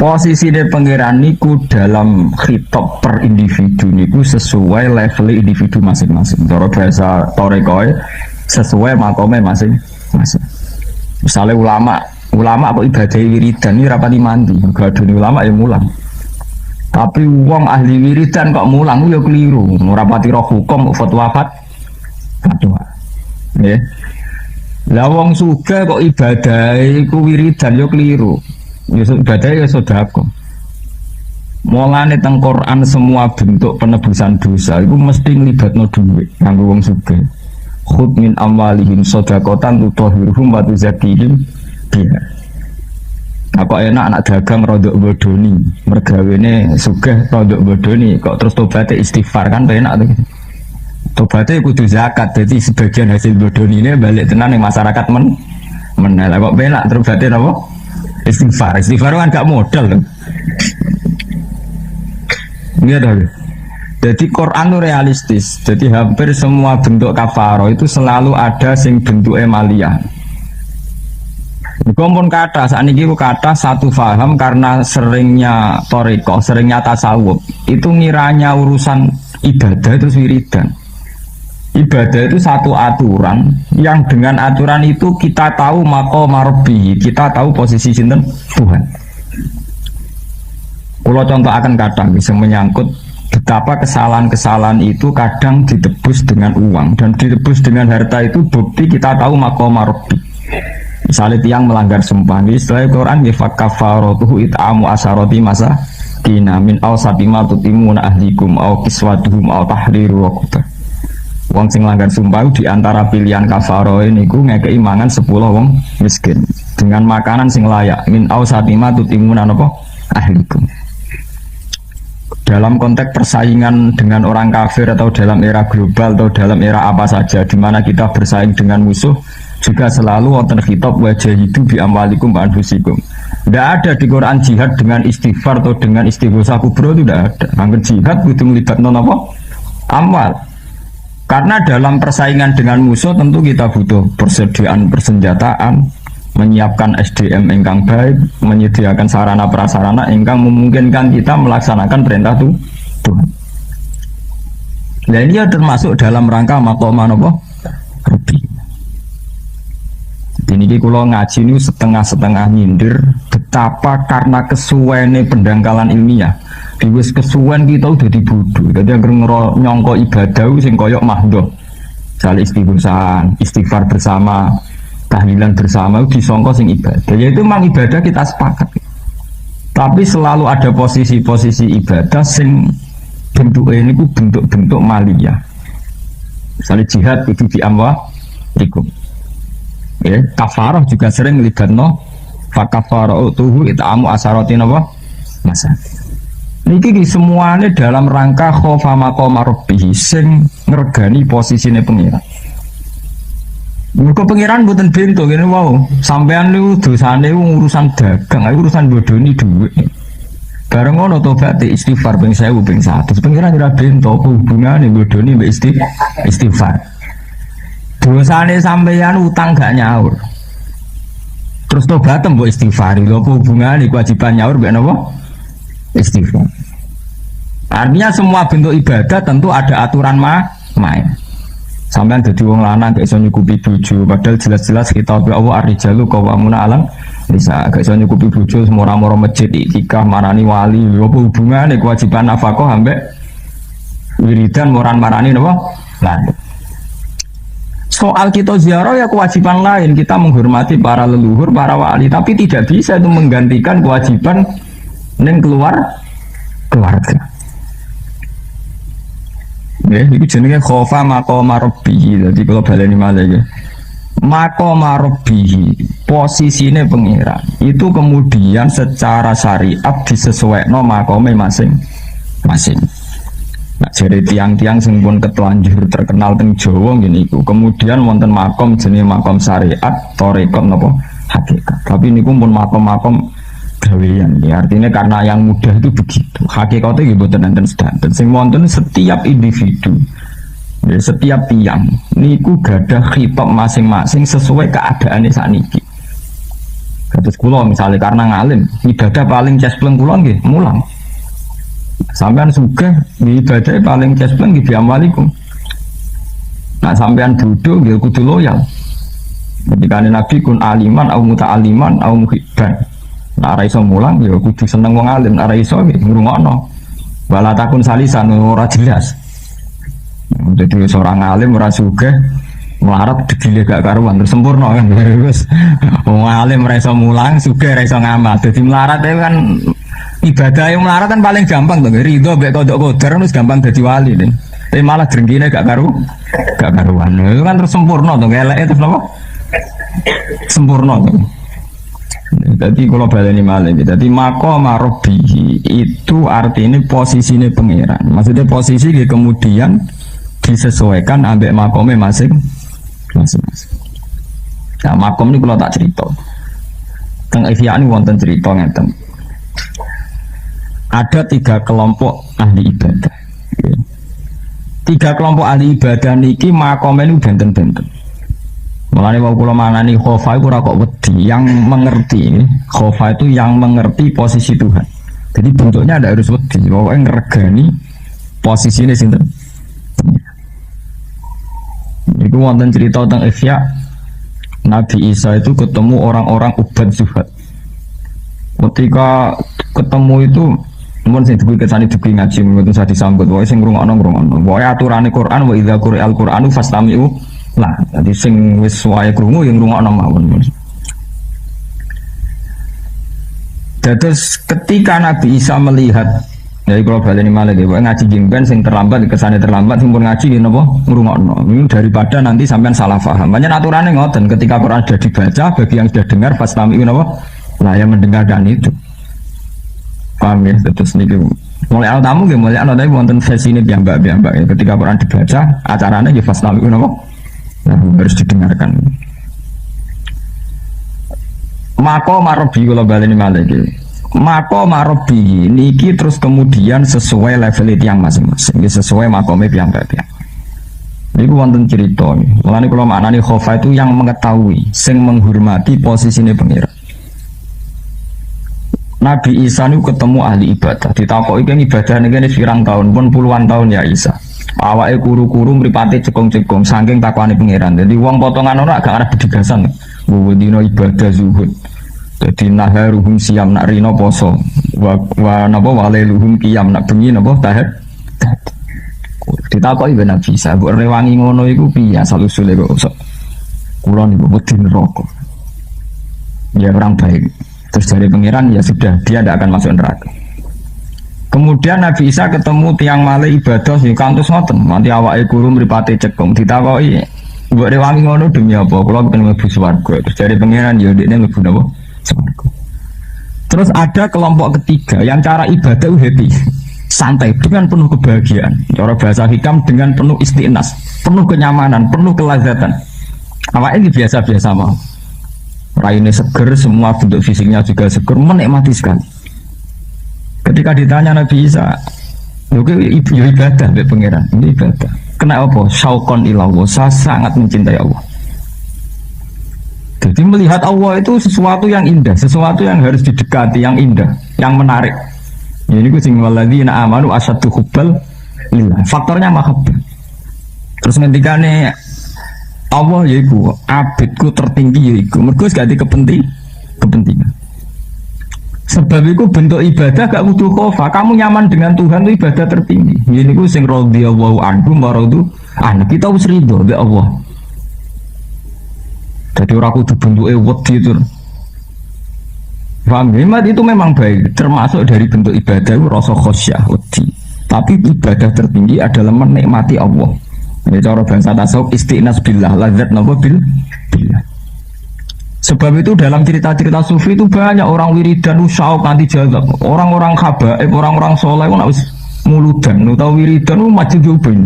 Posisine pangeran niku dalam khitab per individu niku sesuai level individu masing-masing. Cara bahasa torekoe sesuai makome masing-masing. Misalnya ulama kok ibadah wiridan ini rapati mandi, gadone ulama ya mulang. Tapi wong ahli wiridan kok mulang ya keliru, rapati roh hukum fatwa fatwa. Nggih. Lah wong sugih kok ibadah iku wiridan ya keliru. Ya ibadah ya sedekah. Mulane teng Quran semua bentuk penebusan dosa itu mesti nglibatno dhuwit kanggo wong sugih. Khud min amwalihim shadaqatan tutahhiruhum wa tuzakkihim biha. Apa enak anak dagang rodok bodoni, mergawene sugih rodok bodoni kok terus tobaté istighfar kan enak tuh. Tobaté kudu zakat, jadi sebagian hasil bodoni ini balik tenan ning masyarakat menel kok penak tobaté napa? Istighfar kan gak modal kan. Ini ada. Jadi Quran itu realistis. Jadi hampir semua bentuk kafaro itu selalu ada sing bentuk emalia. Kompon kata saat ini kata satu faham karena seringnya toriko, seringnya tasawuf. Itu ngiranya urusan ibadah itu wiridan. Ibadah itu satu aturan yang dengan aturan itu kita tahu maqam rabbi, kita tahu posisi sinten Tuhan. Kalau contoh akan kadang bisa menyangkut betapa kesalahan-kesalahan itu kadang ditebus dengan uang dan ditebus dengan harta itu bukti kita tahu maqam rabbi. Misalnya tiang melanggar sumpah, di setelah Quran yafakafarotuhu it'amu asaroti masa kina min awsati ma tutimuna ahlikum aw kiswatuhum aw tahriru raqabah. Wong sing langgar sumpah di antara pilihan kafaro ini ku ngekei mangan 10 wong miskin dengan makanan sing layak min ausatima tutimuna napa ahlikum. Dalam konteks persaingan dengan orang kafir atau dalam era global atau dalam era apa saja di mana kita bersaing dengan musuh juga selalu wonten khitab wajah itu bi amwalikum wa anfusikum. Tidak ada di Quran jihad dengan istighfar atau dengan istighosah kubro itu tidak ada. Angger jihad butuh melibatkan apa? Amal. Karena dalam persaingan dengan musuh tentu kita butuh persediaan persenjataan, menyiapkan SDM ingkang baik, menyediakan sarana prasarana ingkang memungkinkan kita melaksanakan perintah Tuhan. Dan ini termasuk dalam rangka maqaman apa? Rabbi. Ini kalau ngaji ini setengah-setengah nyindir betapa karena kesuwennya pendangkalan ilmiah. Diwis kesuwen kita udah dibodoh. Jadi yang nyongko ibadah sing koyok mahdoh. Misalnya istighfar bersama, tahlilan bersama disongko sing ibadah. Yaitu memang ibadah kita sepakat. Tapi selalu ada posisi-posisi ibadah sing bentuknya ini bentuk-bentuk maliyah. Misalnya jihad itu di amwalikum. Ya, kafarah juga sering melibatno fakafarah tuhu it'amu asaratin apa? Masa. Niki semuanya dalam rangka khofa maqama rabbih sing ngregani posisine pengiran. Mergo pengiran mboten bento ngene wau. Sampean niku dosane urusan dagang, urusan bodoni dhuwit. Bareng ngono tobat istighfar ping 1000 ping 100. Pengiran ora bento apa hubungane bodoni mbek istighfar. Dosane sampean utang gak nyaur. Terus tobat mbok istighfar. Lha apa hubungane kewajiban nyaur mbek napa? Istighfar. Artinya semua bentuk ibadah tentu ada aturan main. Sampean dadi wong lanang gak iso nyukupi bojo, padahal jelas-jelas kita Allah ar-rijalu qawwamuna 'alan nisa. Gak iso nyukupi bojo semora-mora masjid iktikaf marani wali. Apa hubungane kewajiban nafkah ambek wiridan moran marani napa? Lan. Soal kita ziarah ya kewajiban lain, kita menghormati para leluhur, para wali, tapi tidak bisa itu menggantikan kewajiban ning keluarga. Ya, itu jenenge khofa maqama rabbih. Jadi kalau baleni malih ya. Maqama rabbih, posisine pengiran. Itu kemudian secara syariat disesuaikan maqame masing-masing. Nah, jadi tiang-tiang sing pun ketelanjur terkenal teng Jawa ngene iku. Kemudian wonten makom jenenge makom syariat, tarekat napa hakikat. Tapi niku pun makom-makom gawean ya, artinya karena yang mudah itu begitu. Hakikatnya nggih mboten enten sedanten. Sing wonten setiap individu, ya, setiap tiang niku gadah khitab masing-masing sesuai keadaane sakniki. Terus kula misalnya karena ngalim, ibadah paling cespleng kula nggih mulang. Sampean sugih ibadah paling cespleng nggih biamwalikum. Nah sampean duduk nggih kudu loyal. Ketika Nabi kun aliman au muta'aliman au muhibban. Nah ora iso mulang ya kudu seneng wong alim, ora iso ngrungokno. Wala takun salisan ora jelas. Jadi seorang alim ora sugih melarat degile gak karuan terus sempurna kan wis wong alim ora iso mulang sugih ora iso ngamal dadi melarat itu kan ibadah yang melarat kan paling gampang to ridho mbek kodok kodar terus gampang dadi wali deh tapi malah drengkine gak karuan itu kan terus sempurna to eleke terus apa sempurna to jadi kalau baleni malih jadi maqama rabbihi itu artinya posisinya pangeran maksudnya posisi kemudian disesuaikan ambek makome masing-masing. Nah, makom ini kalau tak cerita. Teng Ihya ini wonten cerita ngeten. Ada 3 kelompok ahli ibadah. 3 kelompok ahli ibadah niki makome ini benten-benten. Mulane wau kula manani khofa iku ora kok wedi, yang mengerti. Khofa itu yang mengerti posisi Tuhan. Jadi bentuknya ada harus wedi, pokoke ngregani posisine sinten. Itu wonten cerita tentang Ihya Nabi Isa itu ketemu orang-orang ubad zuhad. Ketika ketemu itu mun sing duwe kesane duwe ngaji mboten usah disambut wae sing ngrungokno. Wae aturane Quran wa idza quri'al Qur'anu fastami'u lah. Dadi sing wis wae krungu yang ngrungokno mawon. Terus ketika Nabi Isa melihat jadi kalau baleni malah gitu, ngaji jengben sing terlambat, kesannya terlambat, sing pun ngaji gitu, ngrungokno. Ini daripada nanti sampean salah paham. Banyak aturannya ngoten. Ketika Quran sudah dibaca, bagi yang sudah dengar, pas kami lah yang mendengarkan itu. Paham ya? Terus nih mulai al tamu, mulai al tapi wonten versi ini biambak. Ya. Ketika Quran dibaca, acaranya ya pas kami harus didengarkan. Mako marobi kalau baleni malah gitu. Mako marobi niki terus kemudian sesuai level itu yang masing-masing, sesuai makome piyambak-piyambak. Niku wonten cerita nih. Mulane kula maknani khofa itu yang mengetahui, sing menghormati posisine pengira. Nabi Isa niku ketemu ahli ibadah, ditakoki kan ibadah niki pirang tahun, pun puluhan tahun ya Isa. Awake kuru-kuru mripate cekung-cekung saking takwani pangeran. Jadi wong potongan ora gak arep bedegasan. Dino ibadah zuhud. Jadi naharuhum siam nak rino poso wa napa waleluhum qiyam nak bengi napa tahad. Ditakoki ben Nabi Isa, mbok rewangi ngono iku piye asal usule kok. Kula niku wedi neraka. Ya orang baik. Terus dari pangeran ya sudah dia tidak akan masuk neraka. Kemudian Nabi Isa ketemu tiang malih ibadah sing kantos ngoten, nanti awake guru mripate cekung ditakoki, mbok rewangi ngono demi apa? Kula pengen mlebu swarga. Terus dari pangeran ya ndekne mlebu napa? Terus ada kelompok ketiga yang cara ibadah happy, santai dengan penuh kebahagiaan. Cara bahasa hikam dengan penuh istiqnas, penuh kenyamanan, penuh kelazatan. Awak ini biasa-biasa mau. Raine seger, semua bentuk fisiknya juga seger, menikmati sekali. Ketika ditanya Nabi Isa, ibu ibadah be pangeran, ini ibadah. Kenapa? Syauqan ilallah, saya sangat mencintai Allah. Jadi melihat Allah itu sesuatu yang indah, sesuatu yang harus didekati, yang indah, yang menarik. Ini ku sing walladzina amanu asyaddu hubbal lillah. Faktornya mahabbah. Terus ngendikane Allah yaiku abidku tertinggi yaiku. Mergo gak di kepentingan. Sebab itu bentuk ibadah gak kudu khofa. Kamu nyaman dengan Tuhan itu ibadah tertinggi. Ini ku sing radhiyallahu anhu maradu an. Kita wis ridho be Allah. Jadi orang kudu bentuke wedi itu. Paham? Hemat itu memang baik, termasuk dari bentuk ibadah itu rasa khosyah, wedi. Tapi ibadah tertinggi adalah menikmati Allah. Ini cara bahasa tasawuf istiqnas billah, lazat napa billah. Sebab itu dalam cerita-cerita sufi itu banyak orang wiridan syauq nanti jazab. Orang-orang khabaib, orang-orang soleh itu harus muludan, atau wiridan itu majjubin.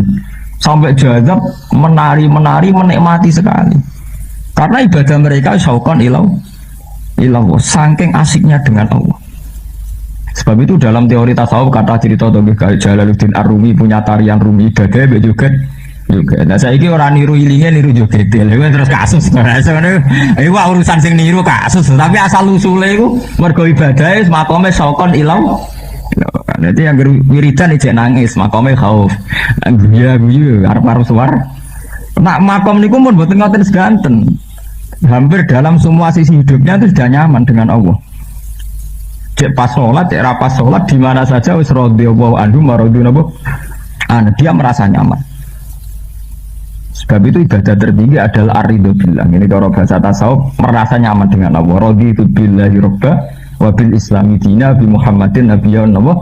Sampai jazab menari-menari menikmati sekali. Karena ibadah mereka syauqan ilallah, saking asiknya dengan Allah. Sebab itu dalam teori tasawuf kata cerita Tobih Jalaluddin Ar-Rumi punya tarian Rumi ibadah juga juga. Nah saiki ora niru ilinge niru joget. Lha terus kasus. Iku urusan sing niru kasus, tapi asal usule iku mergo ibadahe makome sokon ilang. Nanti yang wiridan ijek nangis, makome khauf. Guyu arep-arep suar. Nak makom niku pun mboten ngoten sedanten. Hampir dalam semua sisi hidupnya itu sudah nyaman dengan Allah. Cek pas sholat, cek rapas sholat di mana saja wis radhiyallahu anhu maradun apa? Dia merasa nyaman. Sebab itu ibadah tertinggi adalah ar-ridho billah. Ini cara bahasa tasawuf, merasa nyaman dengan Allah. Raditu billahi robba wa bil islami dina bi Muhammadin nabiyyan wa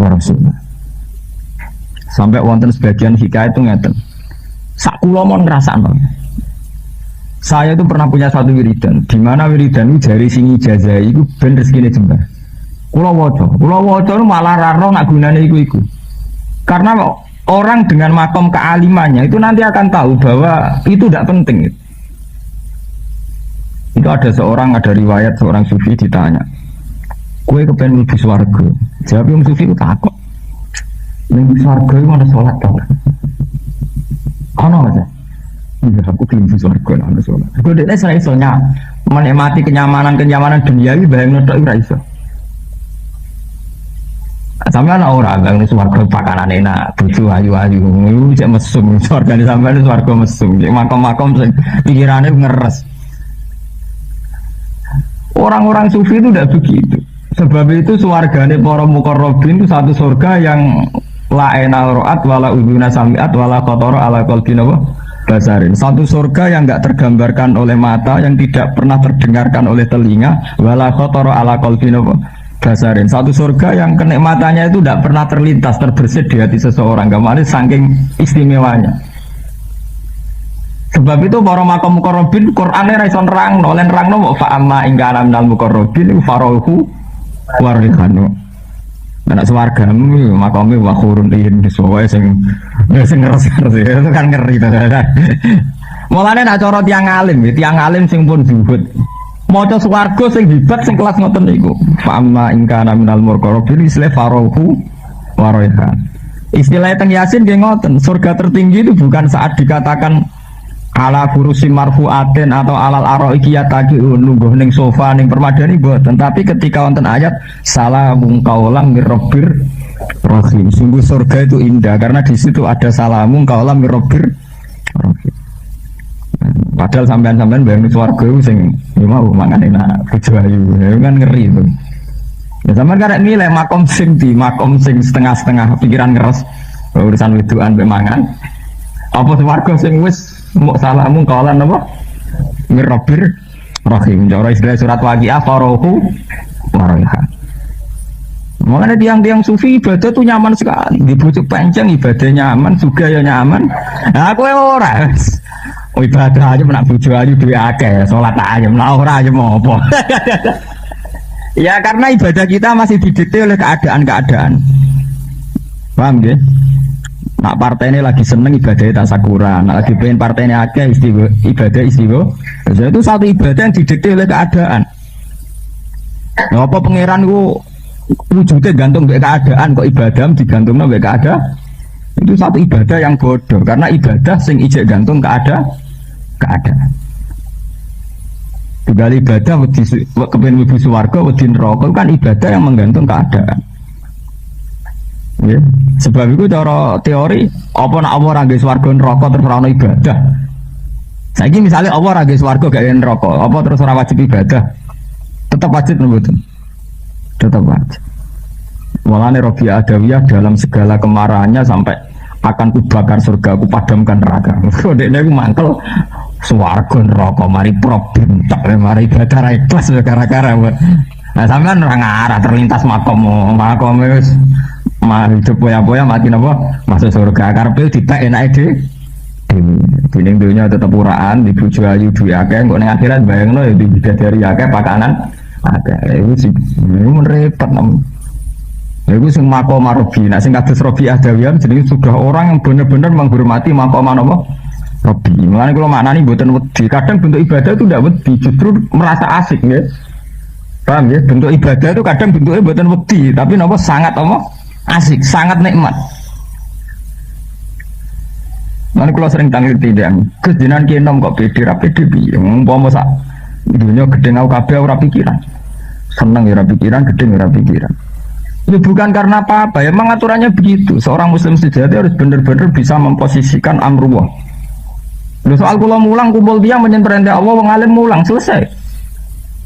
rasulullah. Sampai wonten sebagian hikayat itu ngeten. Sak kula mon ngrasakno. Saya itu pernah punya satu wiridan, di mana wiridan itu jari sing ijazah itu ben rezekine jembar. Kula waca malah raro nak gunane iku. Karena orang dengan makom kealimannya itu nanti akan tahu bahwa itu tidak penting. Itu ada riwayat seorang sufi ditanya, "Kowe kepen mlebu swarga?" Jawab yang sufi itu takut. Mlebu swarga itu mana sholat tau? Ono aja. Iya, aku belum bisa swarga ana sholat. Aku dekne iso menikmati kenyamanan duniawi bayangno tok ora iso. Sampeyan ora bang swarga pakanan enak, bojo ayu-ayu, cek mesum swargane sampeyan swarga mesum, cek makom-makom sing pikirane ngeres. Orang-orang sufi itu tidak begitu. Sebab itu swargane para muqarrabin itu satu surga yang la ena ra'at wala udhuna sami'at wala khatara ala qalbin basarin. Satu surga yang enggak tergambarkan oleh mata, yang tidak pernah terdengarkan oleh telinga, wala khatara ala qalbin basarin. Satu surga yang kenikmatannya itu tidak pernah terlintas, terbersit di hati seseorang. Kemarin saking istimewanya. Sebab itu para makom muqarrabin Qur'ane ra iso nerangno, len nerangno fa amma ingkana minal muqarrabin farahu warihanu. Anak swargamu makome wa khurun in sesuai sing ngeres-ngeres itu kan ngeri to kan. Mulane nek cara tiyang alim sing pun zuhud. Maca swarga sing hebat sing kelas ngoten niku. Fa amma ingkana minal muqarrabin isla farahu warihanu. Istilah teng Yasin nggih ngoten, surga tertinggi itu bukan saat dikatakan ala furusi marfu'atin atau alal araiki yataki nungguh ning sofa ning permadani boten, tapi ketika wonten ayat salamun qaulan mir rabbir rahim. Sungguh surga itu indah karena di situ ada salamun qaulan mir rabbir rahim. Padahal sampean-sampean bayang swarga sing mau mangan enak bojo ayu kan ngeri itu. Ya sampean karek nilai makom sing setengah-setengah pikiran ngeres urusan wedokan mbek mangan. Apa swarga sing wis salamun qaulan apa? Mir rabbir rahim. Cara istilah surat Waqiah farahu waraiha. Makanya tiang-tiang sufi ibadah tuh nyaman sekali. Di bujuk panjang ibadah nyaman, juga ya nyaman. Nah, aku ora. Ibadah aja menak bojo ayu duwe akeh, salat aja menak ora aja mau apa. Ya karena ibadah kita masih didikte oleh keadaan-keadaan. Paham nggih? Nak partai ini lagi seneng ibadahnya tasakuran, nak lagi pengen partai ini akeh ibadah istiwa. Jadi itu satu ibadah yang didikte oleh keadaan. Nah, apa pangeran ku wujudnya gantung ke keadaan, kok ibadah digantungnya ke keadaan? Itu satu ibadah yang bodoh, karena ibadah sing ijek gantung keadaan. Tinggal ibadah kepen ibu swarga, wedi neraka kan ibadah yang menggantung keadaan. Ya. Sebab itu cara teori apa nak Allah ra nggih swarga neraka terus ora ono ibadah. Saiki misalnya Allah ra nggih swarga gak neraka, apa terus ora wajib ibadah? Tetap wajib mboten? Tetap wajib. Walane Rabi Adawiyah dalam segala kemarahannya sampai akan kubakar surga, aku padamkan neraka. Dekne aku mangkel swarga neraka mari problem tak mari ibadah ra ikhlas gara-gara. Nah sampean ora ngarah terlintas makom wis hidup poya-poya mati napa masuk surga karepe ditek enake dhewe dunia tetep uraan di bojo ayu duwe akeh kok ning akhirat bayangno ya bidadari akeh pakanan akeh iku sing repot nam iku sing makom Robi. Nek sing kados Robi Adawiyah jenenge sudah orang yang benar-benar menghormati makom napa Robi. Mulane kula maknani mboten wedi, kadang bentuk ibadah itu ndak wedi, justru merasa asik nggih. Paham ya? Bentuk ibadah itu kadang bentuknya mboten wedi, tapi napa sangat apa asik, sangat nikmat. Nanti kalau sering tanggung tidak, kejenan kinom kok pede rapi piye, umpama sak dunia gede ngau kabeh ora pikiran, seneng ya ora pikiran, gede ora pikiran. Ya bukan karena apa-apa, ya memang aturannya begitu. Seorang muslim sejati harus benar-benar bisa memposisikan amruwah. Soal kula mulang kumpul dia menyenperintah Allah wong alim mulang selesai.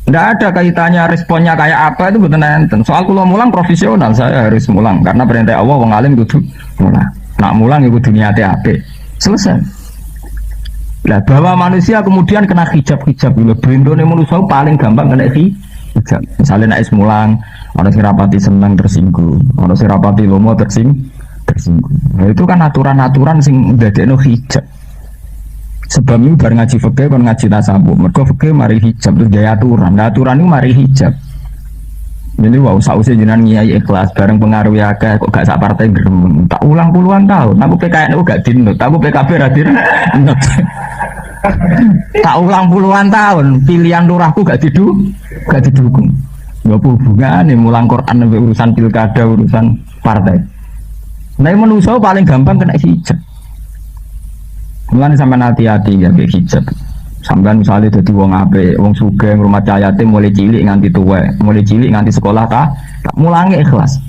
Tidak ada kaitannya responnya kayak apa itu betul enten. Soal kula mulang profesional saya harus mulang karena perintah Allah wong alim kudu mulang. Nak mulang itu dunia apik. Selesai. Nah, bahwa manusia kemudian kena hijab-hijab dulu. Berintone manusia paling gampang kena hijab. Misalnya nak mulang, orang sirapati senang tersinggung, orang sirapati lomo tersinggung. Nah, itu kan aturan-aturan sing ndadekno hijab. Sebab itu bareng ngaji fikih kon ngaji tasawuf. Mergo fikih mari hijab terus gaya aturan. Nah, aturan itu mari hijab. Jadi wow, sausé jenengan ngiyai ikhlas bareng pengaruh ya kok gak sak partai gremeng. Tak ulang puluhan tahun. Aku PKN gak dinut, aku PKB ra dinut. Tak ulang puluhan tahun, pilihan lurahku gak didukung. Ya apa hubungane mulang Quran sampai urusan pilkada, urusan partai. Nah, manusia paling gampang kena hijab. Mulane sampean hati-hati ya be hijab. Sampean misalnya dadi wong apik, wong sugih ngrumat yatim mulai cilik nganti tuwek, mulai cilik nganti sekolah tak mulangi ikhlas.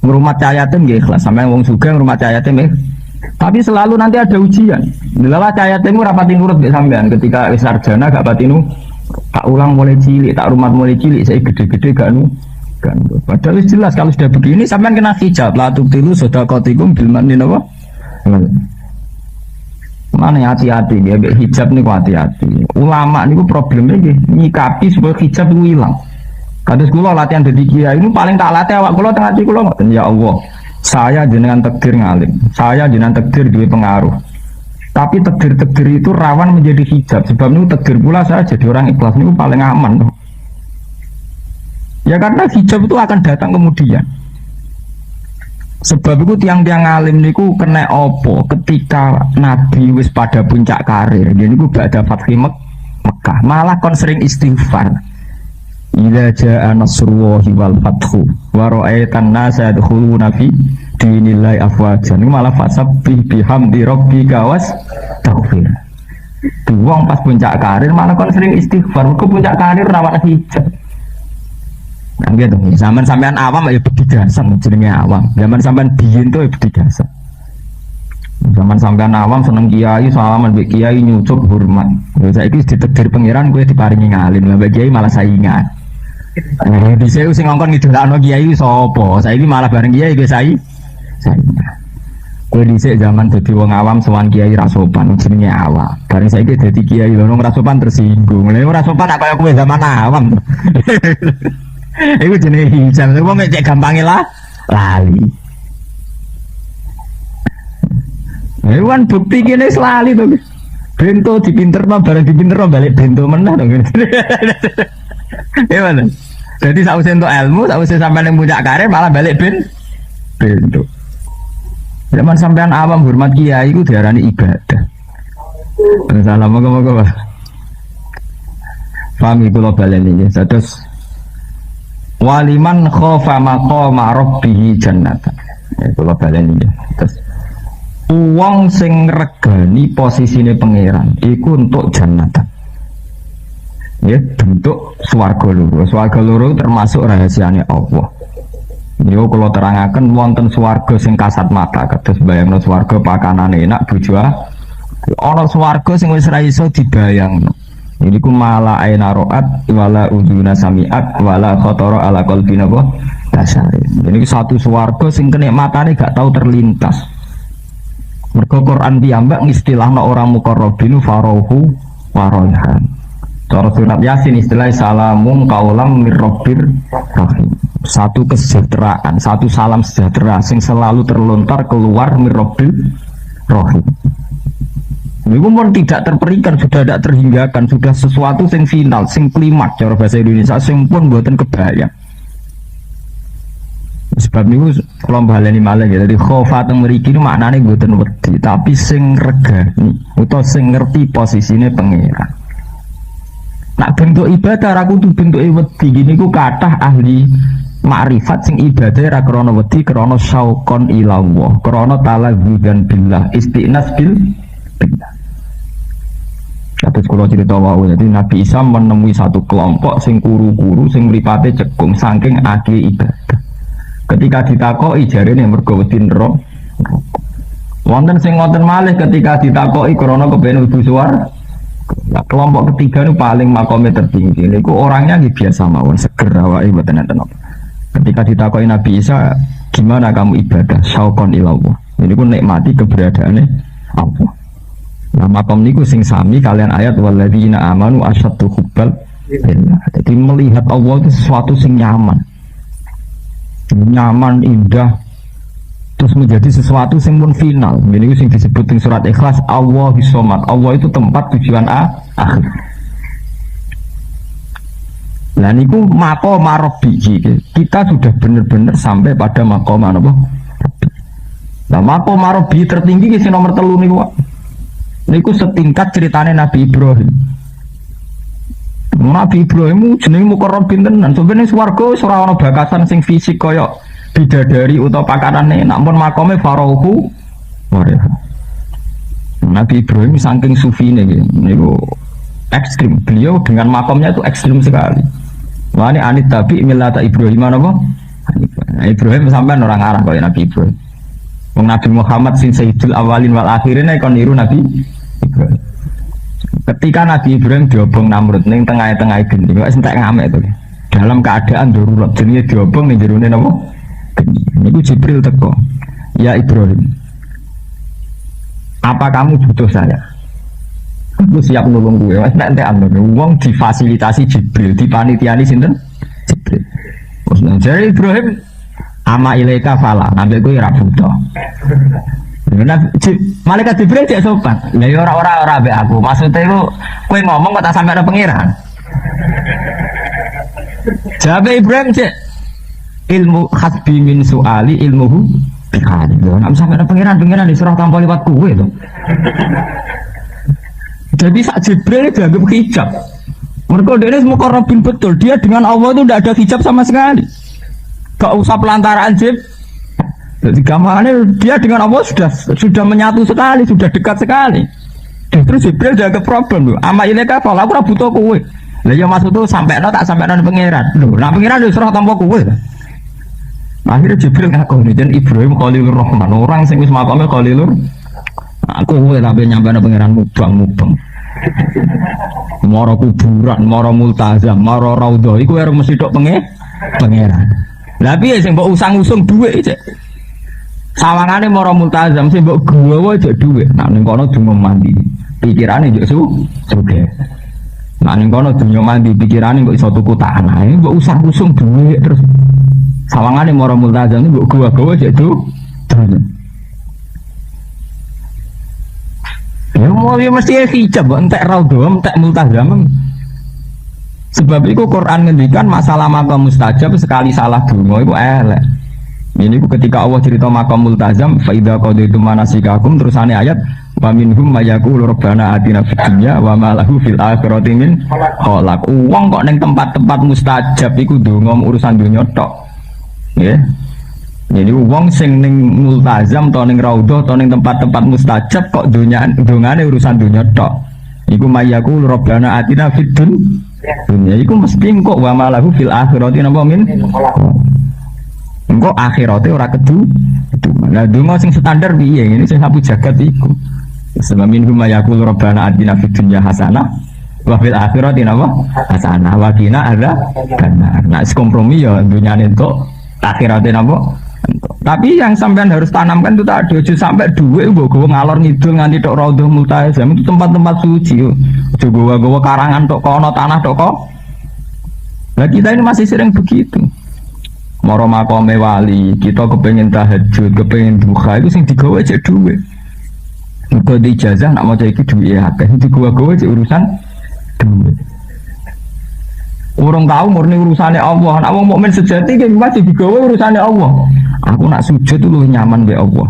Ngrumat yatim nggih ikhlas, sampean wong sugih ngrumat yatim tapi selalu nanti ada ujian. Lha yatimmu rapati nurut mbek sampean ketika wis sarjana gak patinu tak ulang mulai cilik, tak rumat mulai cilik, saya gede-gede gak kan. Padahal jelas kalau sudah begini sampean kena hijab, la tubtilu sedaqatikum bil manni napa? Mana hati-hati ya, hijab nih hati-hati. Ulama nih problemnya nyikapi supaya hijab itu hilang. Kados kula latihan dadi kiai ini paling tak latih awak kula teng ati kula ngoten ya Allah. Saya jenengan takdir ngalim, saya jenengan takdir duwe pengaruh. Tapi takdir-takdir itu rawan menjadi hijab. Sebab itu takdir pula saya jadi orang ikhlas ini paling aman. Ya karena hijab itu akan datang kemudian. Sebab itu tiang-tiang alim niku kena opo ketika Nabi wis pada puncak karir. Jadi niku badha Fathi Mekah, malah kon sering istighfar. Idza jaa nasrullahi wal fathu wa ra'aitan nasa yadkhuluna fi dinillahi afwajan. Malah fasabbih bihamdi rabbika wastaghfir. Wong pas puncak karir malah kon sering istighfar. Ku puncak karir rawan hijab. Nah gitu, zaman sampean awam ya bedi gasan jenenge awam. Zaman sampean biyen tuh ya bedi gasan. Zaman sampean awam seneng kiai, salaman mbek kiai nyucup hormat. Ya saiki ditakdir pangeran kowe diparingi ngalim, mbek kiai malah saingan. Dhisik sing ngongkon ngidolakno kiai sapa? Saiki malah bareng kiai kowe saingan. Kowe dhisik zaman dadi wong awam sowan kiai ra sopan jenenge awam. Bareng saiki dadi kiai lho ora sopan tersinggung. Lha ora sopan kaya kowe zaman awam. Iku jenenge hijab, wong cek gampange lah lali. Hewan bukti kene lali to. Bento dipinterno bareng dipinterno balik bento meneh to. Hewan. Jadi sausé entuk ilmu, sausé sampean ning puncak karir malah balik bento. Zaman sampean awam hormat kiai iku diarani ibadah. Salam moga-moga. Paham iku lo baleni ya. Terus waliman khofa maqama rabbih jannatan. Itu lo baleni ya. Terus uang sing regani posisine pangeran iku untuk jannatan. Ya bentuk swarga loro. Swarga loro termasuk rahasiane Allah. Yo kula terangaken wonten swarga sing kasat mata kados bayangno swarga pakanane enak bojo. Ana swarga sing wis ra iso dibayangno. Ini ku malah aina ro'at wala uduna sami'at wala khotoro ala qalbi napa tasyarin. Ini satu swarga sing kenikmatane gak tahu terlintas. Mergo Quran piyambak istilahna orang muqarrabin farohu warohan. Cara surat Yasin istilah salamun qaulam mir rabbir rahim. Satu kesejahteraan, satu salam sejahtera sing selalu terlontar keluar mir rabbil rahim. Ini pun tidak terperikan, sudah tidak terhinggakan, sudah sesuatu sing final, sing klimak cara bahasa Indonesia, sing pun buatan kebayang. Sebab ini kalau baleni malah ya, dari khofa teng mriki itu maknanya buatan wedi, tapi sing regani, atau sing ngerti posisinya pangeran. Nak bentuk ibadah, aku tuh bentuk wedi, gini ku kathah ahli makrifat sing ibadah ra krana wedi, krana syauqon ila Allah, krana talazzudan billah, istinas bil Terus kalau cerita wau, jadi Nabi Isa menemui satu kelompok sing kuru-kuru sing mripate cekung saking akeh ibadah. Ketika ditakoki jarene mergo wedi neraka. Wonten sing ngoten malih ketika ditakoki krana kepen ibu suar. Nah, kelompok ketiga itu paling makomnya tertinggi. Niku orangnya biasa mawon, seger awake mboten enten apa. Ketika ditakoki Nabi Isa, gimana kamu ibadah? Syauqon ilallah. Niku nikmati keberadaane Allah. Nah, makom niku sing sami kalian ayat walladzina amanu asyaddu hubbal billah. Jadi melihat Allah itu sesuatu sing nyaman, indah, terus menjadi sesuatu sing pun final. Ini sing disebut di surat Ikhlas, Allahus Somad. Allah itu tempat tujuan akhir. Nah niku makom Rabbi. Kita sudah benar-benar sampai pada makom apa? Nah makom Rabbi tertinggi sing nomor 3 niku. Niku setingkat ceritanya Nabi Ibrahim. Nabi Ibrahim jenenge mukarrab tenan. Sebenarnya swarga ora ana bakasan sing fisik kaya bidadari utawa pakarane, namun makome farauhu wareha. Nabi Ibrahim saking sufine niku ekstrim. Beliau dengan makomnya itu ekstrim sekali. Wani anit tabi millata Ibrahim napa? Ibrahim sampean orang arah kaya Nabi Ibrahim. Wong Nabi Muhammad sing sayyidul awalin wal akhirin kon niru Nabi Ibrahim. Ketika Nabi Ibrahim diobong Namrud ning tengah-tengah geni, kok entek ngamek to. Dalam keadaan darurat jenenge diobong ning jerone napa? Niku Jibril teko. Ya Ibrahim, apa kamu butuh saya? Aku siap nulung gue. Wes nek entek wong difasilitasi Jibril, dipanitiani sinten? Jibril. Terus jare Ibrahim, ama ilaika fala, ambek kowe ora butuh. Malaikat Jibril cek sopan. Lah ya ora ambek aku. Maksudnya itu kowe ngomong kok tak sampe ana pangeran. Jawab Ibrahim cek ilmu hasbi min suali ilmuhu bihari. Lho nek sampe ana pangeran disuruh tanpa liwat kowe lho. Jadi sak Jibril dianggap hijab. Mereka dia semua korobin betul. Dia dengan Allah itu tidak ada hijab sama sekali. Gak usah pelantaraan Jibril. Jadi gambarannya dia dengan Allah sudah menyatu sekali, sudah dekat sekali. Terus Jibril dianggap problem loh. Ama ini kapal, aku ora butuh kowe. Lah ya maksud tuh sampai tak sampai pangeran. Loh, nah pangeran disuruh tanpa kowe. Akhirnya Jibril ngaku dan Ibrahim Khalilur Rahman, orang sing wis makame Khalilur. Aku kowe tapi nyampe pangeran mubang. Moro kuburan, moro multazam, moro raudhah iku ora mesti tok pangeran. Lah piye sing mbok usang-usung dhuwit cek. Sawangane moro multazam sing mbok gawa aja dhuwit. Nek ning kono dungo mandi. Pikirane yo sugih. Nek ning kono dungo mandi pikirane kok iso tuku tanah. Mbok usang-usung dhuwit terus. Sawangane moro multazam mbok gawa-gawa aja dhuwit. Ya mau mesti hijab, entek raudhah, entek multazam. Sebab itu Quran ngendikan masalah makam mustajab sekali salah donga iku elek. Ini ketika Allah cerita makam multazam, fa idza qadaytum manasikakum terusane ayat wa minhum mayaqulu rabbana atina fid dunya wa ma lahu fil akhirati min khalaq. Wong kok ning tempat-tempat mustajab iku donga urusan dunya tok. Nggih. Jadi wong sing ning multazam to ning raudhah to ning tempat-tempat mustajab kok dongane urusan dunya tok. Iku mayaqulu rabbana atina fid dunya iku mesti kok wa ma lahu fil akhirati napa min engko akhirate ora kedu. Lah donga sing standar piye ini sing sapu jagat iku. Sebamin huma yaqulu rabbana atina fid dunya hasanah wa fil akhirati napa hasanah wa qina adzabannar. Nah kompromi ya dunyane entuk akhirate napa. Tapi yang sampean harus tanamkan itu tadi aja sampai duit nggo ngalor ngidul nganti tok raudhah multazam itu tempat-tempat suci. Aja gowo karangan tok kono tanah tok kok. Lah kita ini masih sering begitu. Moro makome wali, kita kepengen tahajud, kepengen duha itu sing digawe cek dhuwit. Muga dijazah nak maca iki dhuwit akeh, digawa-gawa cek urusan dhuwit. Orang tahu murni urusannya Allah. Nak wong mukmin sejati ki masih digawe urusannya Allah. Aku nak sujud itu lebih nyaman be Allah.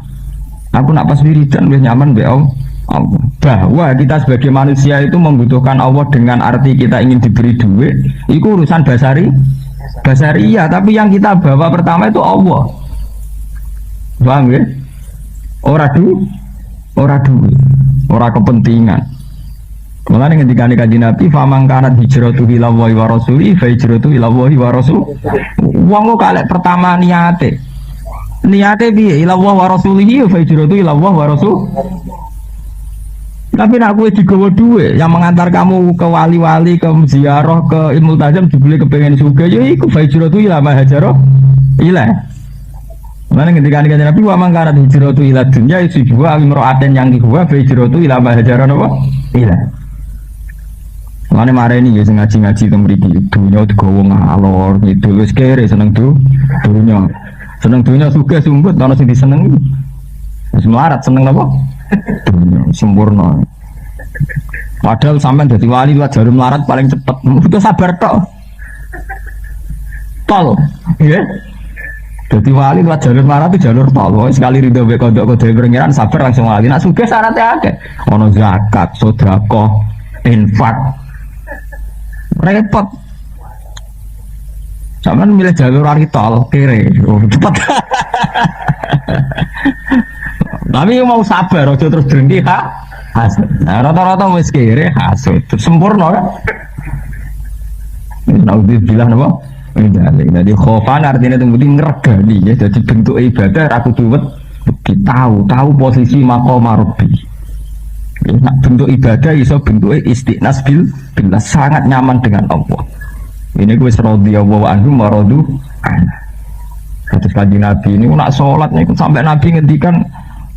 Aku nak pas wiridan lebih nyaman be Allah. Bahwa kita sebagai manusia itu membutuhkan Allah dengan arti kita ingin diberi duit, itu urusan basariyah, tapi yang kita bawa pertama itu Allah. Paham ya? Ora duit. ora kepentingan. Mulane ngendikane Kanjeng Nabi famang kanat hijratu ila Allahi wa rasuli fa hijratu ila Allahi wa rasul. Wong kok kalek pertama niate piye ila Allah wa rasulihi fa hijratu ila Allah wa rasul. Tapi nak kowe digawa dhuwit yang mengantar kamu ke wali-wali, ke ziarah, ke ilmu tajam jebule kepengen sugih ya iku fa hijratu ila ma hajara ila. Mana ketika Nabi wa mangkara hijratu ila dunya yusibuha imra'atan yang dihuwa fa hijratu ila ma hajara napa ila. Mana mareni ya sing ngaji-ngaji teng mriki dunya digawa ngalor gitu wis kere seneng dunya. Seneng dunya sugih sumput ana sing disenengi. Wis melarat seneng napa? Dunia sempurna. Padahal sampai jadi wali lewat jalur melarat paling cepat. Udah sabar tok. Tol, ya. Jadi wali lewat jalur melarat itu jalur tol. Sekali ridho be kodok pengiran sabar langsung wali. Nak sugih syaratnya ada. Ono zakat, sedekah, infak. Repot. Sampeyan milih jalur lari tol kere. Cepat. Tapi mau sabar, ojo terus berhenti hasud. Nah, rata-rata wis kere hasud, terus sempurna kan? Naudzubillah napa? Jadi khofan artinya itu mesti ngregani ya. Jadi bentuk ibadah aku duwet tahu posisi maqam rabbi. Ya, nak bentuk ibadah iso bentuke istiqnas billah sangat nyaman dengan Allah. Ini gue radhiyallahu anhu maradu. Terus Kanjeng Nabi ini nak sholat nih sampai Nabi ngendikan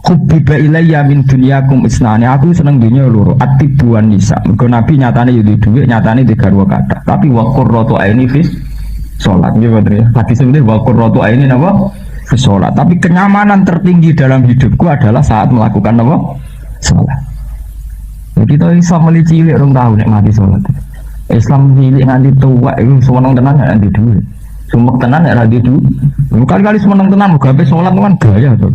hubbiba ilayya min dunyakum isnani, aku seneng dunia loro atibuan nisa. Mergo Nabi nyatane yo duwe nyatane di garwa kathah tapi wa qurratu aini fis salat nggih bener ya. Hadis ini wa qurratu aini napa fis salat, tapi kenyamanan tertinggi dalam hidupku adalah saat melakukan apa salat. Jadi kita Islam mulai cilik rong tahun nek mati salat. Islam cilik nganti tua itu seneng tenan nek nganti duwe. Sumpek tenan nek ra duwe. Kali-kali seneng tenan muga ape salat kan gaya to.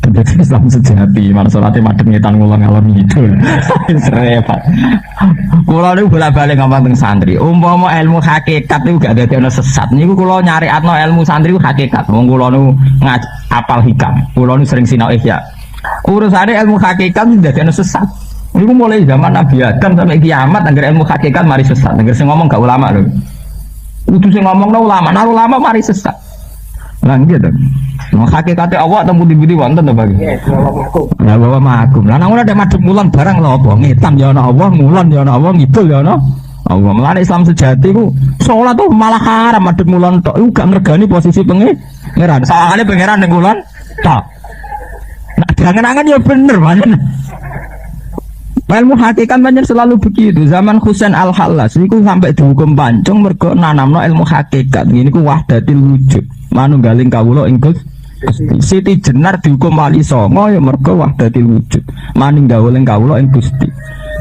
Jadi Islam sejati, mana sholatnya madem ngetan ngulang ngalor gitu. Serempet. Kalau ini bolak-balik ngomong tentang santri, umpama ilmu hakikat itu gak ada yang sesat. Ini kalau nyari atno ilmu santri itu hakikat. Kalau ini apal hikam, kalau ini sering sinau ihya. Urusannya ilmu hakikat itu gak ada yang sesat. Ini mulai zaman Nabi Adam sampai kiamat, agar ilmu hakikat mari sesat. Agar saya ngomong gak ulama loh. Itu saya ngomong nah ulama mari sesat. Lah gitu. Hakikate Allah atau budi-budi wonten to bagi. Ya bawa makum. Lah nang ora ada madhep mulan barang lho apa? Ngetan ya ana Allah, mulan ya ana Allah, ngidul ya ana Allah. Mulane Islam sejati ku salat tuh malah haram madhep mulan tok. Iku gak ngregani posisi pangeran. Sawangane pangeran ning mulan tok. Nak jangan-jangan ya bener pancen. Ilmu hakikat pancen selalu begitu. Zaman Husain Al-Hallas niku sampai dihukum pancung mergo nanamno ilmu hakikat. Niku wahdatil wujud. Manunggaling kawula ing Gusti. Siti Jenar dihukum wali songo ya mergo wahdatil wujud. Manunggaling kawula ing Gusti.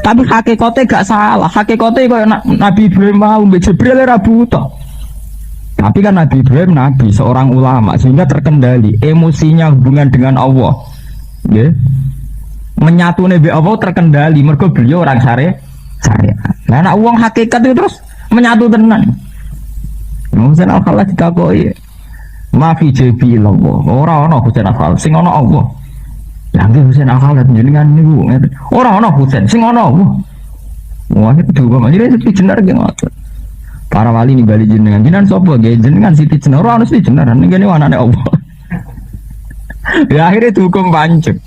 Tapi hakikate gak salah. Hakikate kaya Nabi Ibrahim mau mbek Jibril ora buta. Tapi kan Nabi Ibrahim nabi, seorang ulama sehingga terkendali emosinya hubungan dengan Allah. Nggih. Menyatune mbek Allah terkendali mergo beliau orang syariat. Lah nek wong hakikat itu terus menyatu tenan. Mungkin Al-Khalaq ditakoki Mafi jebi Allah, orang ana Husain Al-Khalaq, sing ana Allah. Lah nggih Husain Al-Khalaq jenengan niku ngeten. Ora ana Husain, sing ana Allah. Wah itu juga jadi Siti Jenar nggih ngoten. Para wali nimbali jenengan, jenengan sapa nggih? Jenengan Siti Jenar, ora ana Siti Jenar, ngene anane Allah. Ya akhirnya dihukum pancung.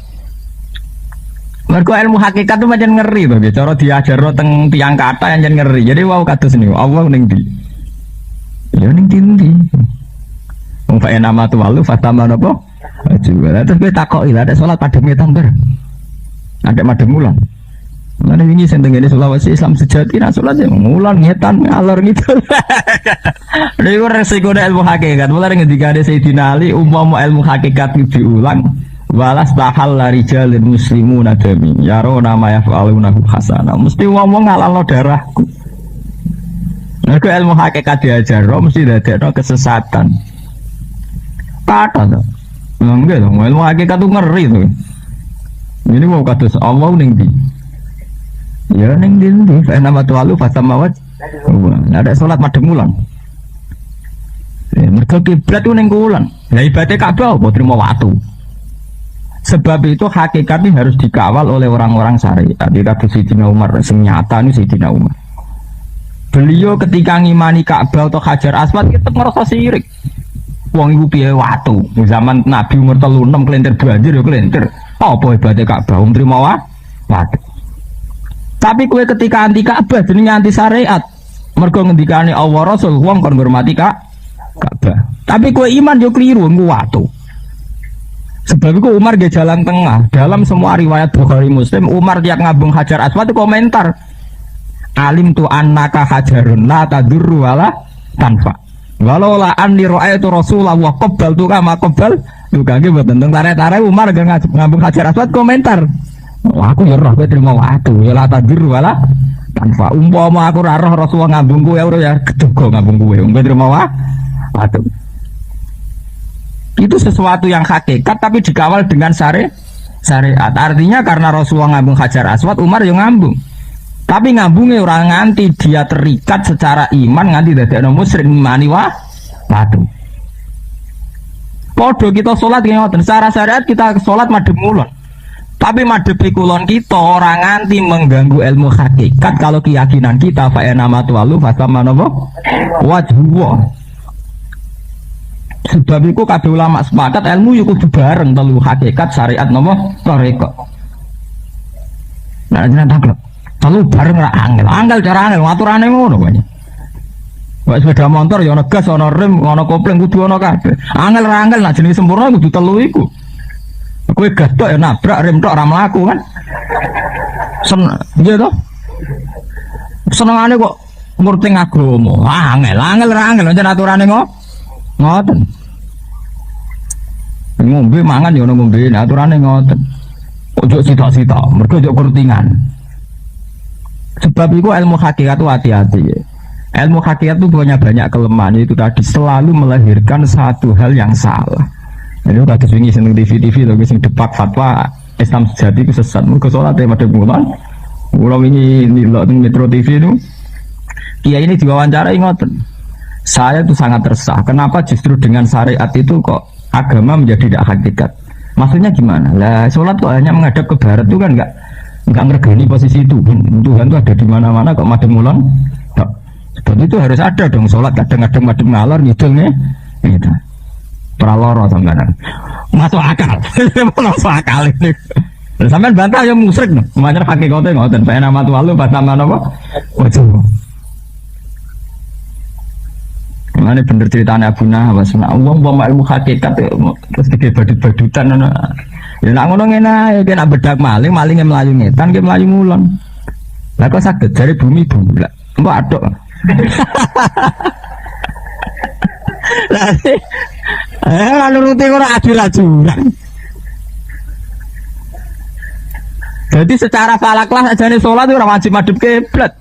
Mergo ilmu hakikat itu macam ngeri to, cara diajarno teng tiyang kata yang ngeri. Jadi wow kados niku, Allah ning ndi? Ya ning ndi? Wong fa nama tu walu fatama napa? Juga. Terus kowe takoki lah ada salat padhem ngetan ber. Ada madhep mulan. Mana ini sing tengene Sulawesi Islam sejati nak salat ya mulan ngetan ngalor gitu. Niku resiko ilmu hakikat. Mulane ngendikane Sayyidina Ali umpama ilmu hakikat diulang walas tahal rijalul muslimuna dami. Yaro nama yaf'alunahu hasana. Mesti wong ngalalno darahku. Nek ilmu hakikat diajarno mesti dadekno kesesatan. Kata tuh, enggak dong. Ilmu hakikat tuh ngeri tuh. Ini mau kados Allah ning di. Ya ning di. Nama tualu fasamawat. Ada sholat madhep mulan. Mereka kiblat tuh ning kulan. Lah ibadah Ka'bah apa terima waktu. Sebab itu hakikatnya harus dikawal oleh orang-orang syariat. Kata Sayyidina Umar, sing nyata ini Sayyidina Umar. Beliau ketika ngimani Ka'bah atau Hajar Aswad kita ngerasa sirik. Wong iku piye watu. Zaman Nabi umur 36 kelintir banjir ya kelintir. Apa hebatnya Ka'bah umur trimo watu. Tapi kowe ketika anti Ka'bah jenenge anti syariat. Mergo ngendikane Allah Rasul wong kon ngurmati Ka'bah. Tapi kowe iman yo kliru engko watu. Sebab itu Umar dia jalan tengah. Dalam semua riwayat Bukhari Muslim, Umar tiap ngabung Hajar Aswad itu komentar, alim tu annaka hajarun la tadurru wala tanfa. Walau la anni ra'aitu Rasulullah wa qabbaltu kama qabbal. Lu kage tentang tarik-tarik Umar gak ngabung Hajar Aswad komentar. Wah, aku ya roh kowe trimo watu, ya la tadurru wala tanfa. Umpama aku ora roh Rasulullah ngabung kowe ya gedego ngabung kowe. Kowe trimo watu. Itu sesuatu yang hakikat tapi dikawal dengan syariat. Artinya karena Rasulullah ngambung Hajar Aswad, Umar yang ngambung. Tapi ngambungnya orang nganti dia terikat secara iman nganti dadekno musyrik ngimani watu. Podo kita sholat ngoten, secara syariat kita sholat madhep mulon. Tapi madhep kulon kita orang nganti mengganggu ilmu hakikat kalau keyakinan kita fa nama tualu fasama napa wajhuwa. Sebab itu kabeh ulama sepakat ilmu yo kudu bareng telu hakikat syariat napa tarekat. Nah jenengan taklek. Telu bareng ra angel. Angel cara angel aturane ngono kok. Wak sepeda motor ya ana gas, ana rem, ana kopling kudu ana kabeh. Angel ra angel nek jenenge sempurna kudu telu iku. Kowe gas tok ya nabrak rem tok ora mlaku kan. Iya toh? Senengane kok ngerti agama. Angel ra angel nek aturane ngoten. Ngombe mangan ya ono ngombe, aturane ngoten. Ojo sitok-sitok, mergo ojo kurtingan. Sebab itu ilmu hakikat itu hati-hati ya. Ilmu hakikat itu punya banyak kelemahan, itu tadi selalu melahirkan satu hal yang salah. Jadi udah kesini seneng TV loh, sing depak fatwa Islam sejati itu sesat. Mergo salat ya pada bulan. Kalau ini lo Metro TV itu, kiai ini diwawancarai ngoten. Saya tuh sangat resah. Kenapa justru dengan syariat itu kok agama menjadi tidak hakikat? Maksudnya gimana? Lah sholat kok hanya menghadap ke barat itu kan nggak ngergani posisi Tuhan. Tuhan itu ada di mana-mana kok madem mulon. Sebab itu harus ada dong sholat kadang-kadang madem ngalor ngidulnya. Gitu. Praloro sampean. Masuk akal. Masuk akal ini. Sampean bantah yang musyrik no. Macam hakikatnya ngoten. Pak nama tualu pas nama apa? Wajib. Mana bener ceritanya Abu Nawas, uang bawa ilmu hakikat terus tiga badut-badutan, ya nak ngono ngene, ya nak bedak maling yang melayu ngetan, dia melayu mulon. Lah kok sakit dari bumi bulat, mbak adok. Lalu rutin orang acur-acuran. Jadi secara falaklah aja nih sholat itu orang wajib madep kiblat.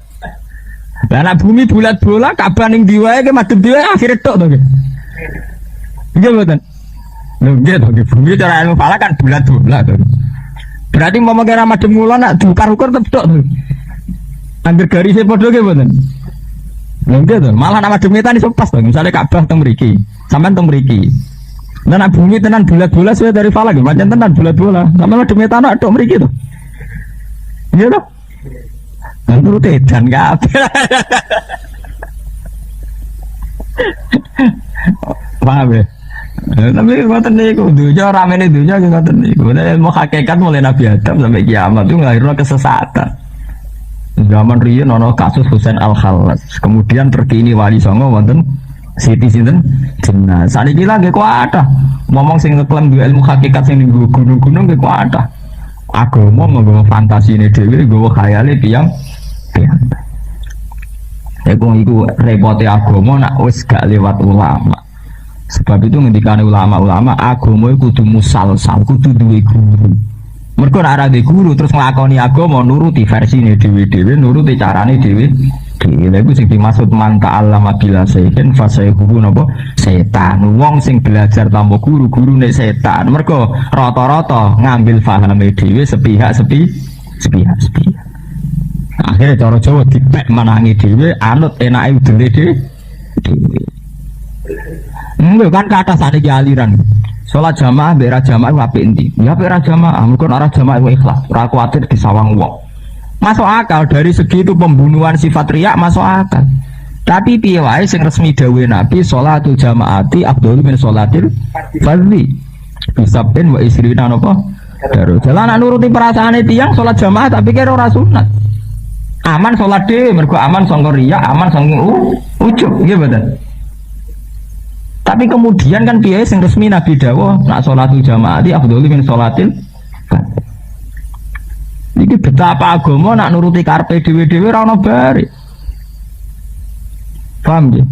Karena bumi bulat bola, kabar ning diwae ke madhep diwae akhire tok to nggih. Nggih mboten. Lho nggih to nggih bumi cara ilmu falak kan bulat bola to. Berarti mau kira madhep ngulon nak diukar-ukar tetep tok to. Angger garise padha nggih mboten. Lho nggih to, malah nak madhep ngetan iso pas to. Misale Ka'bah teng mriki, sampean teng mriki. Nah nak bumi tenan bulat bola suwe dari falak nggih, pancen tenan bulat bola. Sampeyan madhep ngetan tok mriki to. Iya to? Menurut edan kabeh. Paham ya? Tapi ngoten niku dunya ramene dunya ngoten niku. Ilmu hakikat mulai Nabi Adam sampai kiamat itu ngelahirno kesesatan. Zaman riyen ana kasus Husain Al-Khallas. Kemudian terkini wali songo wonten Siti sinten Jenah. Saniki lagi kuatah. Ngomong sing ngeklaim duwe ilmu hakikat sing ning gunung-gunung ge kuatah. Agama nggawa fantasine dhewe, nggawa khayale tiyang. Ya itu repotnya agama nak wis gak lewat ulama. Sebab itu ngendikane ulama-ulama agama itu kudu musalsal, kudu duwe guru. Mergo nek ora duwe guru terus nglakoni agama nuruti versine dhewe-dhewe, nuruti carane dhewe. Lha iku sing dimaksud man ta'allama bila sayyin fa sayyihu napa setan. Wong sing belajar tanpa guru, gurune setan. Mergo rata-rata ngambil pahame dhewe sepihak. Akhirnya cara Jawa dipek menangi dhewe anut enake udele dhewe. Enggak kan kata saniki aliran. Salat jamaah mbek ra jamaah apik endi? Ya apik ra jamaah, mergo ora jamaah iku ikhlas, ora kuwatir disawang wong. Masuk akal dari segi itu pembunuhan sifat riak masuk akal. Tapi piye wae sing resmi dawuh Nabi sholatul jamaati afdhalu min sholatil fardhi. Bisabin wa isrina napa? Daru. Jalan nuruti perasaane tiyang salat jamaah tapi kira ora sunat. Aman salat dhewe mergo aman sangka riya, aman sangka ujub, nggih mboten. Tapi kemudian kan piye sing resmi Nabi dawuh nak sholatul jamaati afdhalu min sholatil fardhi. Iki betapa agama nak nuruti karepe dhewe-dhewe ora ono bare. Paham ya?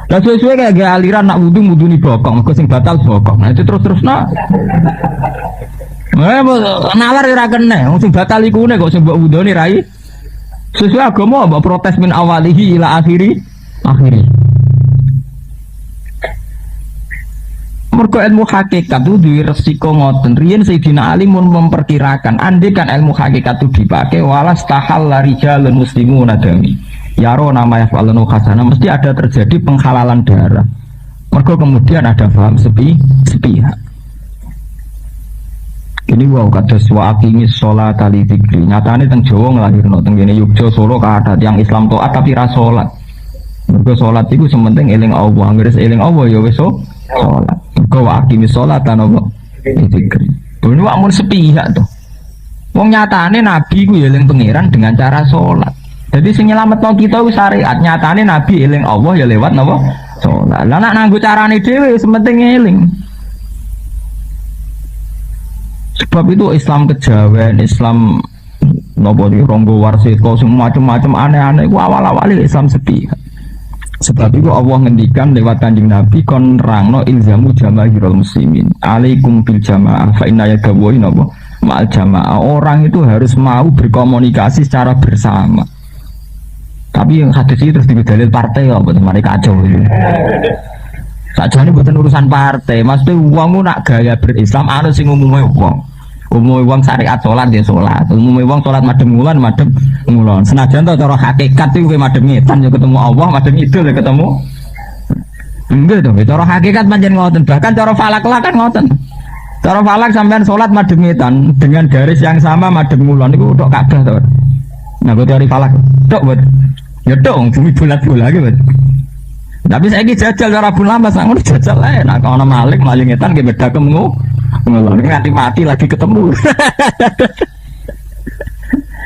Lah sesuai kayak aliran nak wudu ni bokong, mergo sing batal bokong. Nah itu terus nah. Nalar ora kena, wong sing batal iku kok sing mbok wudune rai. Sesuai agama mbok protes min awalihi ila akhiri. Mergo ilmu hakikat itu duwe resiko ngoten. Riyen Sayyidina Ali mun memperkirakan andai kan ilmu hakikat itu dipakai walas tahal rijalun muslimun adami. Yaro nama yaf'alunu khasana mesti ada terjadi penghalalan darah. Mergo kemudian ada paham sepihak. Ini wow kados wa aqimis sholat ali dzikri. Nyatane teng Jawa nglahirno teng kene Yogya Solo kathah tiyang Islam taat tapi ra salat. Mergo salat iku sementing eling Allah, anggere eling Allah ya wis salat. Mergo wa aqimis sholat ana dzikri. Ini wak mun sepihak to. Wong nyatane Nabi ku ya eling pangeran dengan cara salat. Jadi sing nyelametno kita wis syariat, nyatane Nabi eling Allah ya lewat napa? Salat. Lah nek nganggo carane dhewe sementing eling. Sebab itu Islam kejawen, Islam napa iki ronggo warsita sing macam-macam aneh-aneh iku awal-awale Islam sepi. Sebab itu Allah ngendikan lewat Kanjeng Nabi kon nerangno ilzamu jamaahirul muslimin. Alaikum bil jamaah fa inna yadawu napa? Ma'al jamaah. Orang itu harus mau berkomunikasi secara bersama. Tapi yang hadis itu terus dalil partai kok buat mereka kacau ini. Saja ini bukan urusan partai. Maksudnya uangmu nak gaya berislam anu sing umumnya uang syariat sholat dia sholat. Umumnya uang sholat madem ngulon. Senajan tuh cara hakikat itu madem ngetan ya ketemu Allah, madem itu ya ketemu. Enggak dong. Cara hakikat panjen ngoten. Bahkan cara falak lah kan ngoten. Cara falak sampean sholat madem ngetan dengan garis yang sama madem ngulon itu udah Ka'bah tuh. Nah gue teori falak tok buat ya dong bumi bulat-bulat gitu. Tapi saya ini jajal cara lama sangat jajal lah. Nah kalau malik ngetan kayak beda kemu ngulon nganti mati lagi ketemu.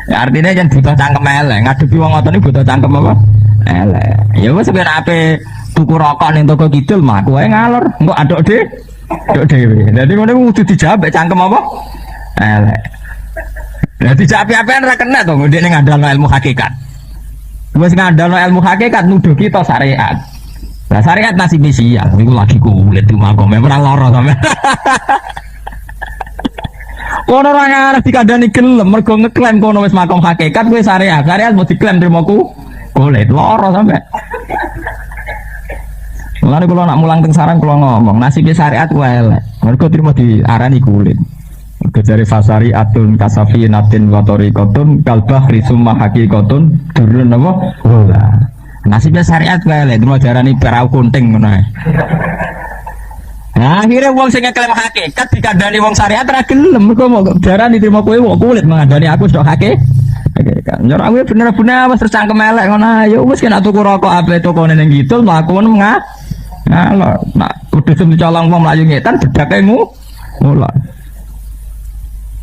Ya, artinya jangan butuh cangkem elek ngadepi wong ngoten iki butuh cangkem apa elek. Ya wis ben ape tuku rokok ning toko kidul mah kowe ngalor engko aduk dhewe. Dadi ngono kudu dijawab cangkem apa elek. Lah dicapi-apian ra kena to ndek ning ngandalno ilmu hakikat. Wis ngandalno ilmu hakikat nuduh kita syariat. Lah syariat nasib sial, iku lagi kulit di makom ora lara sampe. Kono ora ngarep dikandani gelem mergo ngeklaim kono wis makom hakikat kowe syariat. Syariat mau diklaim trimoku kulit lara sampe. Mulane kula nak mulang teng sarang kula ngomong nasib syariat kuwi elek. Mergo trimo diarani kulit. Kejari fasari atun kasafi natin watori kotun kalbah risumah hakikotun turun apa? Bola. Nasibnya syariat kali, itu mau jarani perau kunting mana? Nah, akhirnya uang sing ngeklaim hakikat dikandani wong syariat ra gelem mergo mau jarani terima kowe wong kulit mengandani aku sok hakikat. Nyor aku bener-bener wis tercangkem elek ngono. Ya wis kena tuku rokok ape tokone ning kidul mlakuan ngalor. Nak kudu dicolong wong mlayu ngetan bedake ngulon.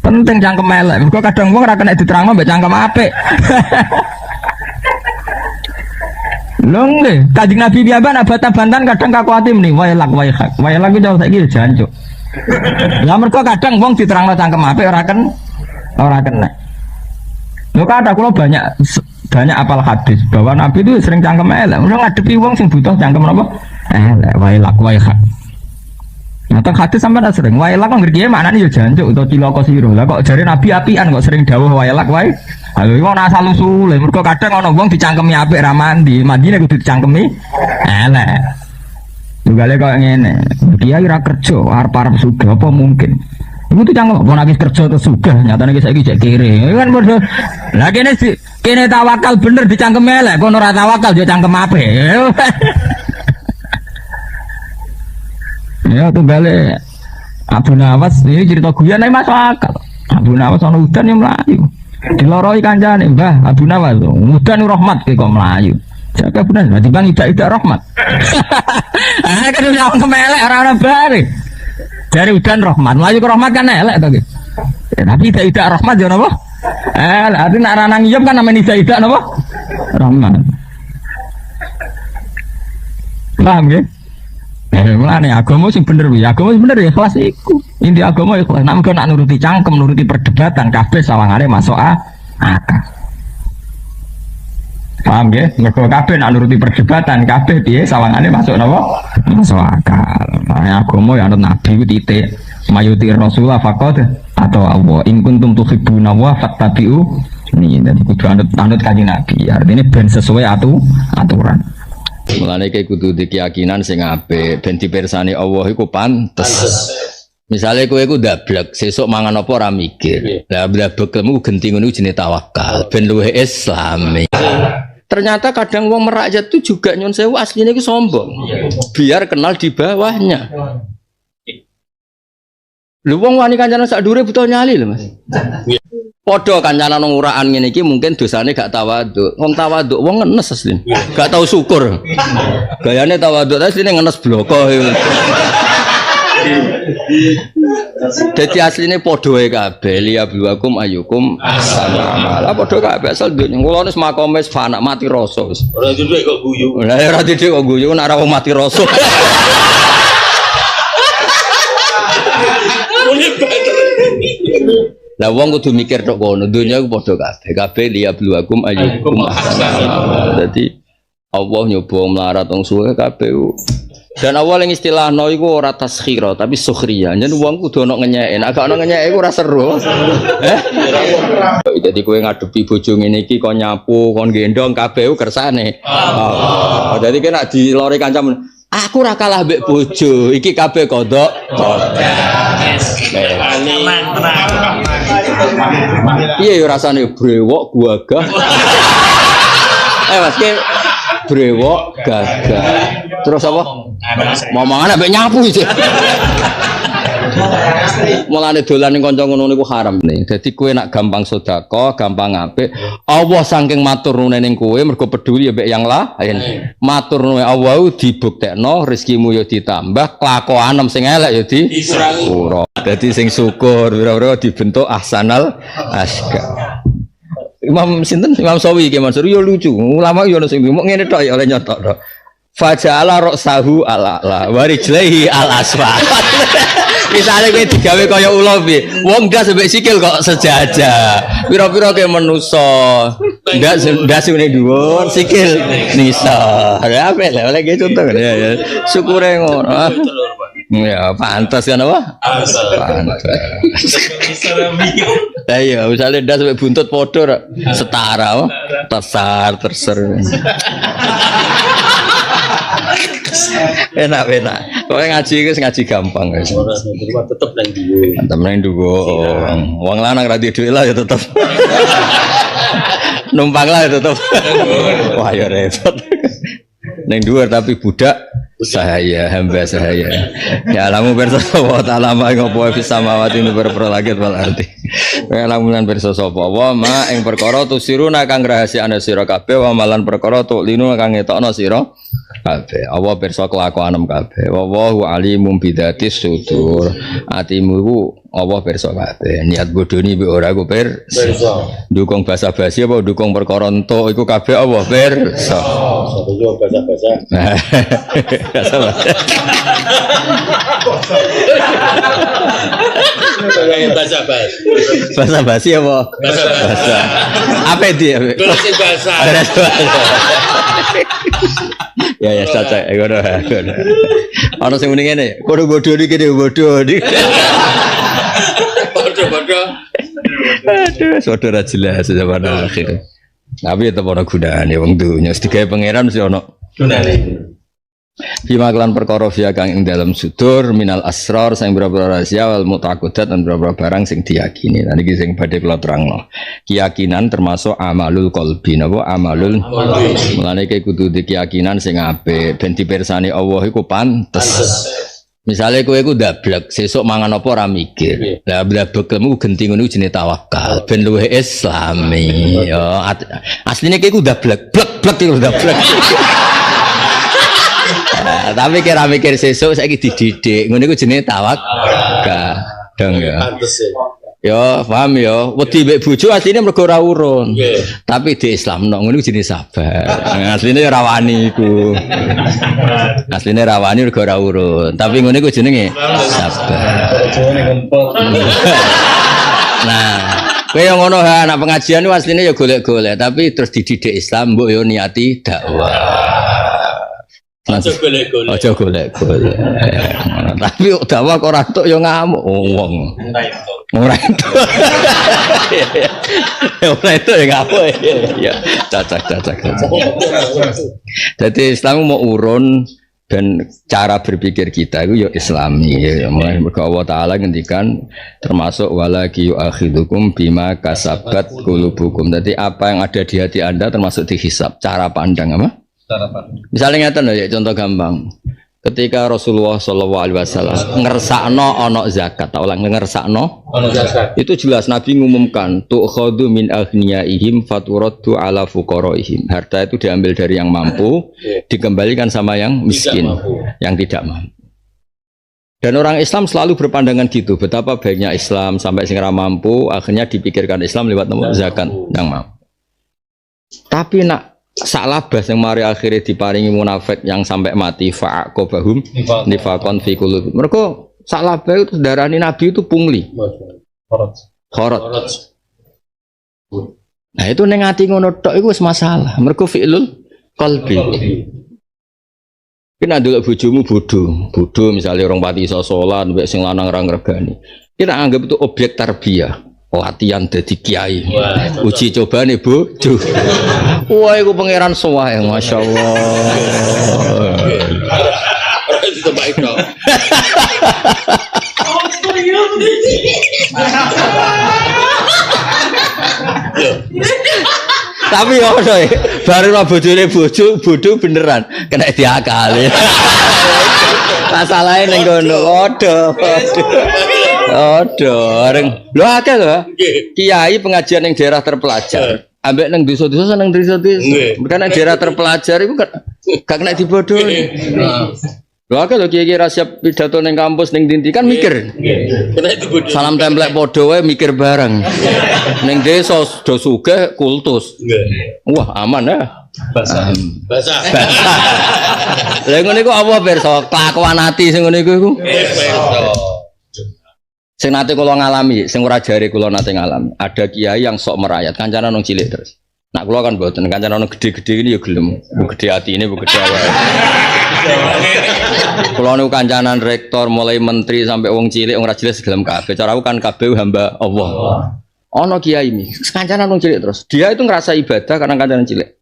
Penting cangkem elek. Mergo kadang wong ora kena diterangno mbek cangkem apik. Lho nggih, Kanjeng Nabi piyambak nak bantah-bantahan kadang kakuatim nih, wailak waihak. Wailak itu saiki jancuk. Lah mergo kadang wong diterangno cangkem apik ora kena. Lho kadang kula banyak apal hadis bahwa Nabi itu sering cangkem elek. Mergo ngadepi wong sing butuh cangkem apa? Elek, wailak waihak. Nah, teng hadis sampean sering wailak kok ngerti maknane ya jancuk utawa cilaka sira. Lah kok jare Nabi apian kok sering dawuh wailak wae. Lha iku ana asal usule. Mergo kadang ana wong dicangkemi apik ra mandi, mandine kudu dicangkemi elek. Tugale kok ngene. Kiai ra kerja, arep-arep sugih apa mungkin. Iku tuh cangkem apa nek kerja terus sugih, nyatane saiki jek kere. Kan padha. Lah kene tawakal bener dicangkemi elek, kono ora tawakal yo cangkem apik. Ya tunggale Abu Nawas ini cerita guyon masuk akal. Abu Nawas ana udan yang melayu. Diloroi kancane, Mbah Abu Nawas. Udan rahmat kok melayu. Jaga benar, berarti bang tidak rahmat. Kan udah kemelek orang bare. Dari udan rahmat, melayu ke rahmat kan elek tadi. Tapi tidak rahmat jangan apa? Arti nak ranang iyam kan namanya tidak apa? Rahmat. Paham ya? Mulane agama sing bener kuwi, agama sing bener ya ikhlas iku. Inti agama ikhlas. Nek nak nuruti cangkem, nuruti perdebatan kabeh sawangane masuk akal. Paham ya? Mergo kabeh nak nuruti perdebatan kabeh piye sawangane masuk napa? Masuk akal. Nah, agama ya anut nabi ku titik. Mayuti Rasulullah faqad atau Allah. In kuntum tuhibbuna wa fattabi'u. Ini dadi kudu anut kanjeng Nabi. Artinya ben sesuai aturan. Mulane kayak kudu di keyakinan sing apik ben dipirsani Allah iku pantes. Misale kowe iku ndablek sesuk mangan apa ora mikir. Lah blabekelmu genti ngono jenenge tawakal ben luwih Islami. Ternyata kadang wong merakyat itu juga nyun sewu aslinya iku sombong. Biar kenal di bawahnya. Lho wong wani kancanan sak dure butuh nyali lho Mas. Padha kancanan nang uraan ngene iki mungkin dosane gak tawaduk. Wong tawaduk wong ngenes asline. Gak tau syukur. Gayane tawaduk asline ngenes bloko. Dadi asline padha wae kabeh liya biwakum ayukum ahsanu. Lah padha kabeh asal dunya. Kula wis makome wis fanak mati rasa wis. Ora didik kok guyu. Lah ora didik kok guyu nek ora wong mati rasa. Lah wong kudu mikir tok kono, dunya ku padha kabeh. Kabeh liya biwakum ayukum ahsanu. Dadi Allah nyoba melarat wong suwe kabeh. Dan awal yang istilahno iku ora taskhira tapi sukhriya. Yen wong kudu ono ngenyeke. Nek gak ono ngenyeke ora seru. Jadi kowe ngadepi bojo ngene iki kon nyapu, kon gendong kabeh kersane. Dadi kena dilori kancam. Aku ora kalah mbek bojo. Iki kabeh kodok. Piye yo rasane brewok gagah. Mas ki brewok gagah. Terus apa? Mau mangan ambek nyapu iki. Mulane dolan ning kanca ngono niku haram nih. Dadi kowe nak gampang sedekah, gampang apik, Allah saking matur nuwune ning kowe mergo peduli ambek yang lain. Matur nuwune Allah dibuktekno rezekimu yo ditambah, kelakuanem sing elek yo disurang. Dadi sing syukur pira-pira dibentuk ahsanal aska. Imam sinten Imam Sawi iki Mansur yo lucu. Ulama yo ono sing ngomong ngene tok ya oleh nyotok tok. Faja'ala ra'sahu ala warijlaihi al-asfa. Misale kowe digawe kaya ula piye? Wong ndas sampe sikil kok sejajar. Pira-pira ke manusa. Ndas ngene dhuwur, sikil nisa. Ada apa lho oleh ge contoh ya. Syukure ngono. Ya pantas kan apa? Pantas. Ayo misalnya ndas sampe buntut padha setara, terser. Enak. Pokoknya ngaji gampang guys. Tetep nang dhuwur. Wong lanang ra duwe lah ya tetep. Numpang lah ya tetep. Wah ya repot. Nang dhuwur tapi budak sahaya, hamba sahaya. Ya alamu bersa wa ta'ala ma ngopo fi samawati berpro lagi wal ardi. Ya lamunan bersa sapa wa ma ing perkara tusiruna kang rahasiane sira kabeh wa malan perkara tu linu kang ngetokno sira kabeh. Allah pirsa kelakuanem kabeh. Wallahu alimum bidatis sudur. Atimu iku Allah pirsa kabeh. Niat bodoni mbek ora iku pirsa. Dukung basa-basi apa dukung perkara entuk iku kabeh Allah pirsa. Yo basa-basa. Bahasa basi apa? Bahasa. Apa dia? Bahasa. Ya saja. Ono sing muni ngene, kono bodho iki dhewe bodho. Bodho. Aduh, saudara jelas zaman akhir. Tapi tetep ana gunane wong dunya digawe pangeran mesti ana gunane. Bima kelan perkara fiya kang ing dalam sudur minal asrar sing boro-boro rahasia wal mutaqaddat lan boro-boro barang sing diyakini. Nah iki sing badhe kula terangno. Keyakinan termasuk amalul qalbi napa amalul qalbi. Mulane iki kudu di keyakinan sing apik ben dipirsani Allah iku pantes. Misalnya kowe iku ndablek, sesuk mangan apa ora mikir. Lah ndablekmu genti ngono jenenge tawakal, ben luwih islami. Yo asline kowe iku ndablek, blek iku ndablek. Tapi kira mikir sesuk saiki dididik, ngono iku jenenge tawakal. Dong ya. Yo, paham yo. Wedi mbek bojo asline mergo ora urun. Tapi di Islam ngono iku jenenge sabar. Asline ora wani iku. Asline ra wani mergo ora urun. Tapi ngono iku jenenge sabar. Nah, kowe yo ngono ha anak pengajian iku asline yo golek-golek, tapi terus dididik Islam mbok yo niati dakwah. Aja golek-golek. Aja golek-golek. Tapi dakwah kok ora tok yo ngamuk wong. Ora itu. Ora itu ya ngamuk ya. Cacak. Jadi Islam mau urun dan cara berpikir kita itu ya Islami ya. Mergo Allah Taala ngendikan termasuk walaki yu'akhidukum bima kasabat qulubukum. Jadi apa yang ada di hati Anda termasuk dihisab. Cara pandang apa? Misalnya ngeten ya contoh gampang. Ketika Rasulullah SAW ngersakno ono zakat, tak ulang ngersakno ono zakat. Itu jelas Nabi ngumumkan tu'khadhu min aghniyaihim faturaddu ala fuqaraihim. Harta itu diambil dari yang mampu, dikembalikan sama yang miskin, yang tidak mampu. Dan orang Islam selalu berpandangan gitu, betapa baiknya Islam sampai sing ora mampu, akhirnya dipikirkan Islam lewat nomor zakat yang mampu. Tapi nak salabas yang mari akhirnya diparingi munafik yang sampai mati fa'aqobahum nifaqan fi qulubihim. Mereka salabas itu darani Nabi itu pungli. Khorot. Nah itu ning ati ngono tok iku wis masalah. Mereka fi'lul qalbi. Kena ndelok bojomu bodho misalnya orang pati iso salat mbek sing lanang ra ngregani. Kita anggap itu objek tarbiyah. Latihan dadi kiai. Uji cobane bojo. Wah iku pangeran suwahe masyaallah. Itu baik dong. Tapi ono ya, baru bojone bojo beneran kena diakali. Masalahe ning kono. Aduh, lho akeh lho. Kiai pengajian yang daerah terpelajar. Ambek nang desa-desa seneng desa-desa. Karena daerah terpelajar itu gak kena dibodohi. Lho akeh lho kiai ra siap pidato ning kampus ning dinti kan mikir. Kena dibodohi. Salam templek padha wae mikir bareng. Ning desa do sugih kultus. Wah, aman ya. Basah. Lah ngene iku apa pirsa? Kelakuan ati sing ngene iku. Sing nate kula ngalami, sing ora jare kula nate ngalami. Ada kiai yang sok merayat, kancanan nang cilik terus. Nak kula kan mboten, kancanan nang gede-gede ini ya gelem. Bu gede atine, bu gede awake. Kula niku kancanan rektor mulai menteri sampai wong cilik, wong ra cilik gelem kabeh. Cara aku kan kabeh hamba Allah. Ono kiai iki, kancanan nang cilik terus. Dia itu ngerasa ibadah karena kancanan cilik.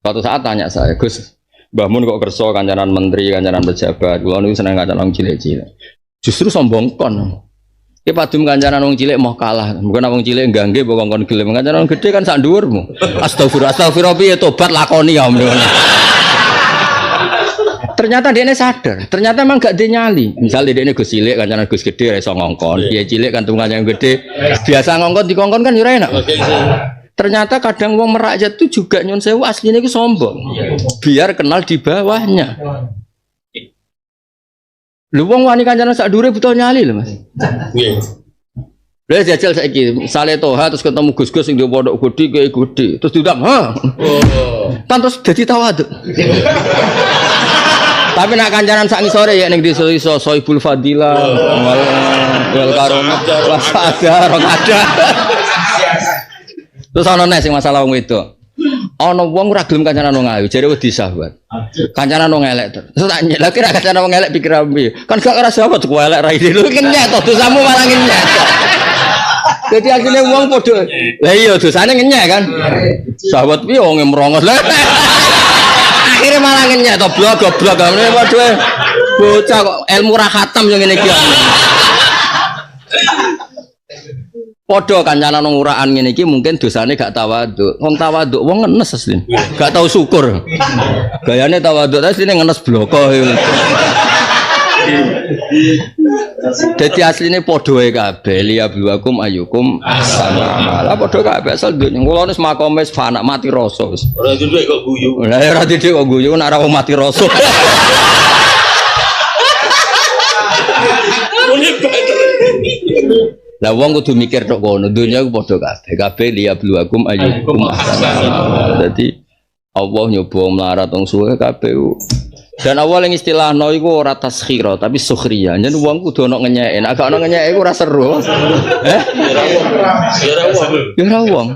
Suatu saat tanya saya, Gus, Mbah Mun kok kerso kancanan menteri, kancanan pejabat. Kula niku seneng kancanan cilik-cilik. Justru sombong kon. Ki padum kancanan wong cilik mau kalah. Bukan wong cilik nggangge mbok kon gelem. Kancanan wong gede kan sak dhuwurmu. Astagfirullah piye tobat lakoni ya. Ternyata dia sadar. Ternyata emang gak dinyali. Misal dia Gus cilik kancanan Gus gede ra iso ngongkon. Dia cilik kan tunggal yang gede. Biasa ngongkon dikongkon kan yo enak. Ternyata kadang wong merakyat itu juga nyun sewu aslinya itu sombong. Biar kenal di bawahnya. Lu wong wani kancanan sak dhuwure butuh nyali lho Mas. Nggih. Lah jajal saiki sale toha terus ketemu Gus-gus sing di pondok gede kiai gede terus diundang, "Ha." Oh. Terus dadi tawadhu. Tapi nak kancanan sak ngisore ya ning desa iso Soibul Fadilah, wal karomah, wasada, rokada. Terus ana nek sing masalah wong wedok. Ana wong ora gelem kancanan wong ayu, jare wedi sahabat. Kancanan wong elek terus. Terus tak nyek, lha kira kancanan wong elek pikir piye? Kan gak ora sahabat kok elek ra ide. Lho kenyek to dosamu malah ngenyek. Jadi akhirnya wong padha. Lah iya dosane ngenyek kan. Sahabat piye wong merongos. Lah akhirnya malah ngenyek to blog-blog ngene padha. Bocah kok ilmu ra khatam yo ngene iki. Podo kancanan wong uraan ngene iki mungkin dosane gak tawaduk. Wong tawaduk wong ngenes asline. Gak tau syukur. Gayane tawaduk asline ngenes bloko. Dadi asline padha wae kabeh liyabluwakum ayyukum ahsanu amala. Padha kabeh asal dunya. Kula wis makome wis anak mati rasa wis. Ora duduk kok guyu. Lah ora dithik kok guyu nek ora wong mati rasa. Lah wong kudu mikir tok kono, dunya ku padha kabeh. Kabeh liyabluwakum ayyukum ahsanu amala. Dadi Allah nyoba melarat wong suwe kabeh. Dan awal yang istilahno iku ora taskhira tapi sukhriya. Yen wong kudu ono ngenyeke. Nek gak ono ngenyeke iku ora seru. Ya ora wong.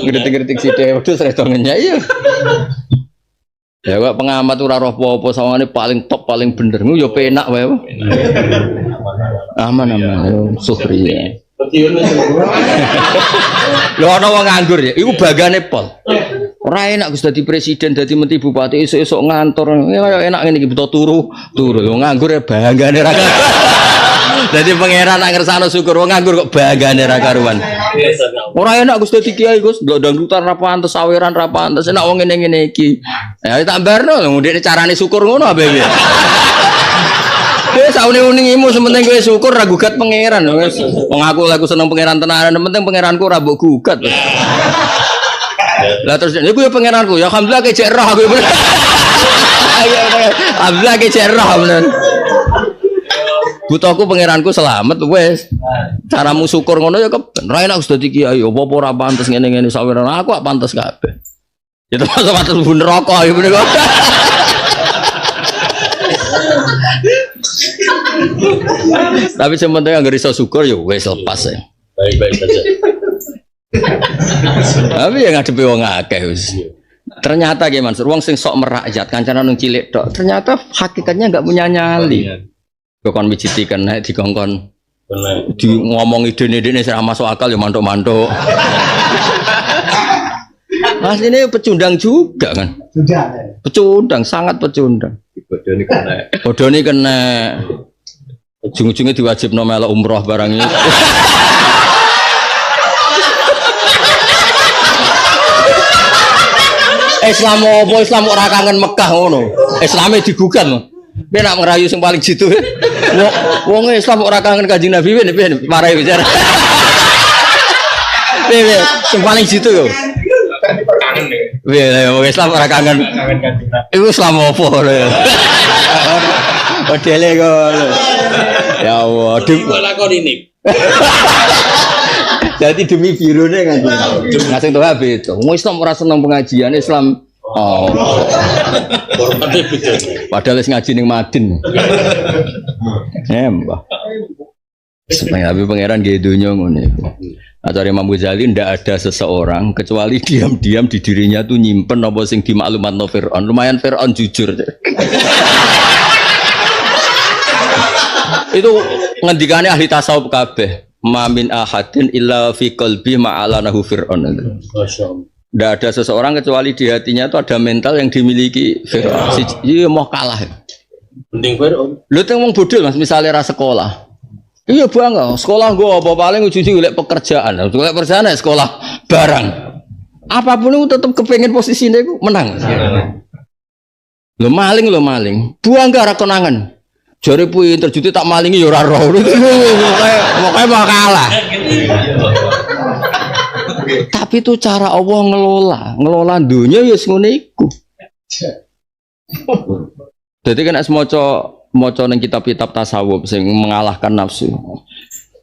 Ngerti-ngerti sithik, wedhus redo ngenyek ya. Ya kok pengamat ora roh apa-apa sawangane paling top paling bener. Ngono ya penak wae. Aman yo sukhriya. Lho ana wong nganggur ya, iku bagane pol. Ora enak Gus dadi presiden, dadi menteri bupati esuk-esuk ngantor. Ya enak ngene iki butuh turu. Lho nganggur ya banggane ra. Dadi pangeran nak ngersano syukur wong nganggur kok banggane ra karuan. Ora enak Gus dadi kiai Gus, ndok dangdutan ra pantes, saweran ra pantes. Enak wong ngene-ngene iki. Ya tak barno ndekne carane syukur ngono ae. Wis saune-uningimu sementing kowe syukur ra gugat pangeran wis. Wong aku seneng pangeran tenanan, penting pangeranku ra mbok gugat. Lah terus niku ya pangeranku ya alhamdulillah kecek roh aku. Alhamdulillah kecek roh bener. Butuhku pangeranku selamat wis. Caramu syukur ngono ya keben. Ra enak sudah dadi kiai apa ora pantes ngene-ngene saweran aku kok pantes kabeh. Ya terus pantes mlebu neraka ya menika. Tapi sementing anggere iso syukur ya wis lepas ya. Baik-baik saja. Tapi yang ngadepi wong akeh wis. Ternyata gimana Mansur, wong sing sok merakyat kancana nang cilik tok. Ternyata hakikatnya enggak punya nyali. Kok kon mijiti kena dikongkon. Di ngomong ide-idene sing masuk akal ya mantuk-mantuk. Asline pecundang juga kan. Pecundang, sangat pecundang. Bodoni kena. Ujung-ujungnya diwajibno melok umroh barang ini. Islam apa Islam ora kangen Mekah ngono. Islame digugat lho. Piye nak ngerayu sing paling jitu. Wong Islam ora kangen Kanjeng Nabi piye marahi bicara. Piye sing paling jitu yo. Kangen ya. Piye wong Islam ora kangen. Iku Islam apa lho. Modele kok. Ya Allah, lakon ini. Jadi demi birone kan. Ngasih tuh habis. Wong Islam ora seneng pengajian Islam. Oh. Padahal wis ngaji ning Madin. Mbah. Supaya habis pangeran nggih donya ngono iku. Acara Imam Ghazali ndak ada seseorang kecuali diam-diam di dirinya tuh nyimpen apa sing dimaklumatno Firaun. Lumayan Firaun jujur. Itu ngendikane ahli tasawuf kabeh. Ma min ahadin illa fi qalbi ma'alanahu Fir'aun. Masyaallah. Tidak ada seseorang kecuali di hatinya itu ada mental yang dimiliki Fir'aun. Iya mau kalah. Penting Fir'aun. Lu teng wong bodho Mas, misalnya ra sekolah. Iya bangga, sekolah gua apa paling ujung golek pekerjaan. Golek pekerjaan sekolah barang. Apapun itu tetap kepengen posisinya itu menang. Lo maling. Buang gak ra konangan. Jare pinter juti tak malingi ya ora roh. Pokoke mau kalah. Tapi itu cara Allah ngelola dunia ya ngono iku. Jadi kan maca ning kitab-kitab tasawuf sing mengalahkan nafsu.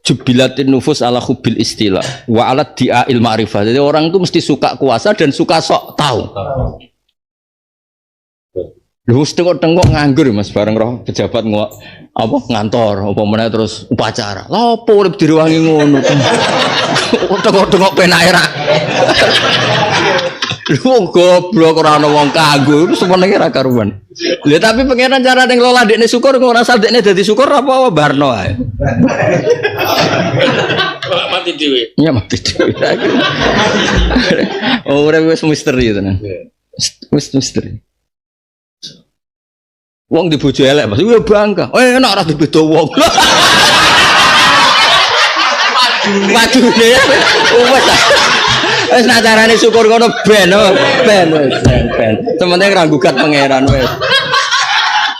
Jubilatin nufus ala hubil istilah wa ala di'il ma'rifah. Jadi orang itu mesti suka kuasa dan suka sok tahu. Lu tengok nganggur Mas bareng roh pejabat ngantor apa meneh terus upacara. Lah opo urip direwangi ngono. Tengok penake ra. Lu goblok ora ana wong kanggo semenenge ra karuan. Lha tapi pengenan cara ning lola dekne syukur kok ora asal dekne dadi syukur apa barno ae. Mati dhewe. Iya mati dhewe. Ora wis misteri tenan. Wis misteri. Wong di bojo elek Mas, ya bangga. Enak ra dibeda wong. Waduh ya. Wis nak carane syukur ngono ben. Sementing ra gugat pangeran wis.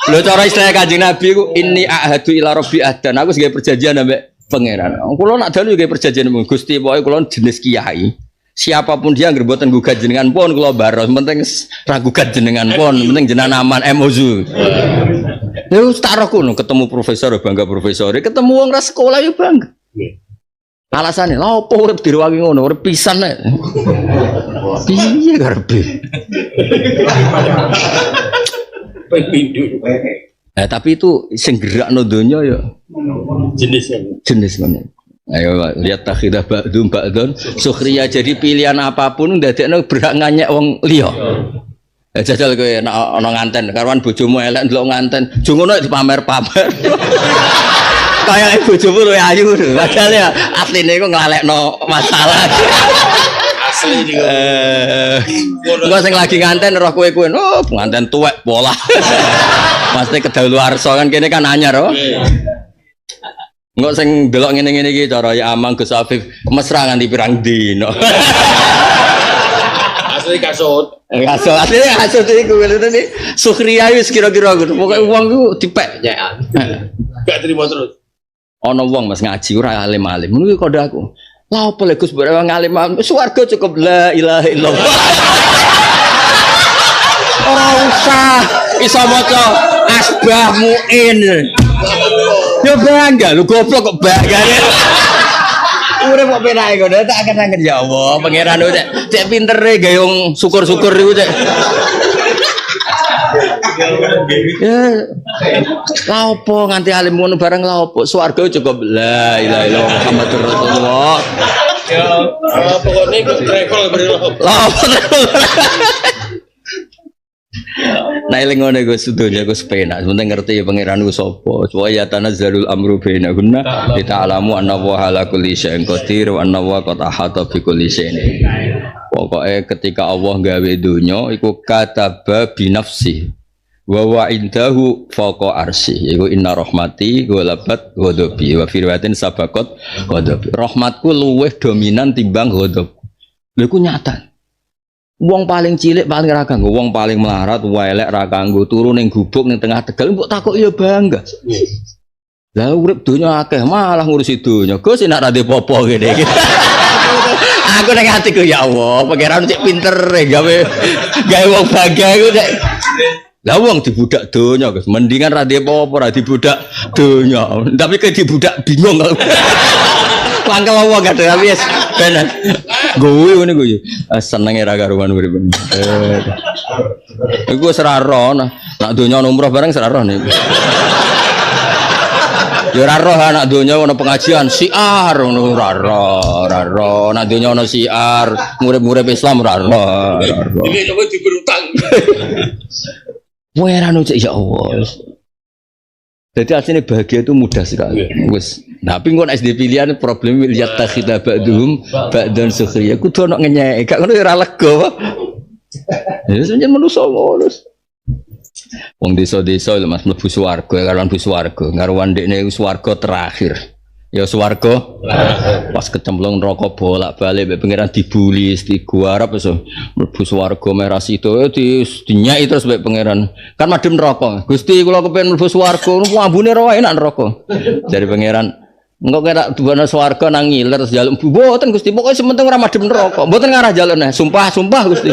Lho cara istilah Kanjeng Nabi ku inni ahadu ila rabbi ahdan. Aku sebagai perjanjian ambek pangeran. Kula nak dalu nggih perjanjian mung Gusti pokoke kula jenis kiai. Siapapun dia anggere mboten gugat jenengan pun kula baros, penting ra gugat jenengan pun, penting jenengan aman emozu. Lha tak rokono ketemu profesor bangga profesor, ketemu wong ra sekolah ya bangga. Alasane lha opo urip direwangi ngono, urip pisan nek. Piye karepe? Tapi itu sing gerakno donya ya jenis ngono. Ayo lihat takhidah ba'dum ba'dun sukhriya, jadi pilihan apapun ndadekno berak nganyek wong liya. Jajal kowe nek ana nganten karuan bojomu elek ndelok nganten, jo ngono dipamer-pamer. Kaya bojomu luwih ayu, padahal ya atine iku nglalekno masalah. Asli iki. Engko sing lagi nganten roh kowe oh nganten tuwek pola. Pasti kedaluwarsa kan kene kan anyar oh. Enggak sing delok ngene-ngene iki cara ya Amang Gus Afif mesra nganti pirang dino. Asli kasut. Kasut asli kasut iku ngene Sukhriya wis kira-kira ngono. Pokoke wong ku dipek nyekan. Gak terima terus. Ana wong Mas ngaji ora alim-alim. Ngono iki kode aku. Lah opo lek Gus bareng ngalim swarga cukup la ilaha illallah. Ora usah iso maca asbah muin. Yo bangga lu goblok kok bangga. Urip kok penake ngono tak kenangan ya Allah, pangeran cek pintere gawe wong syukur-syukur iku cek. Ya. Lah opo nganti alim ngono bareng lah opo swarga cukup la ilaha illallah Muhammadur Rasulullah. Ya, pokoknya ikut travel berapa? Lah nah eling ngene Gus sedonya Gus penak sementing ngerti pangeran ku sapa supaya tanazzalul amru bainahunna lita'lamu anna wa ala kulli syai'in qadir wa anna wa qad ahata bi kulli syai'in. Pokoke ketika Allah gawe donya iku kataba bi nafsi wa wa indahu faqa arsy iku inna rahmati ghalabat ghadabi wa fi riwayatin sabaqat ghadabi. Rahmatku luwih dominan timbang ghadab. Lha iku nyata. Wong paling cilik paling ra kanggo, wong paling melarat elek ra kanggo, turu ning gubuk ning tengah Tegal mbok takok ya bangga. Lah urip donya akeh malah ngurusi donya. Gus nek ra ndek popo ngene iki. Aku ning atiku ya Allah, pangeran cek pinter gawe wong bangga iku nek. Lah wong dibudak donya Gus, mendingan ra ndek popo ra dibudak donya. Tapi ke dibudak bingung. Langkah wong gak ada wis bener. Gue ngene gue. Senenge ra karuan urip. Iku seraro nak donya umroh bareng seraro niku. Ya ora roh anak donya ono pengajian siar ngono ora roh. Nak donya ono siar murid-murid Islam ora roh. Iki coba diberutang. Woi anu cek ya Allah. Jadi aslinya bahagia itu mudah sekali. Wes, tapi kok SD pilihan problem lihat takhida ba'dhum ba'dan sukhriya. Kudu ono ngenyek, gak ngono ora lega. Ya sebenarnya manusa ngono. Wong desa-desa lho Mas mlebu swarga, karo mlebu swarga, ngaruan ndekne swarga terakhir. Ya swarga pas kecemplung neraka bolak-balik mbek pangeran dibuli di gua Arab iso mlebu swarga merah situ dinyai terus mbek pangeran kan madhep neraka Gusti kula kepengin mlebu swarga ambune ora enak neraka dari pangeran engko kira duwana swarga nang ngiler terus njaluk mboten Gusti pokoke sementing ora madhep neraka mboten ngarah jalukne sumpah Gusti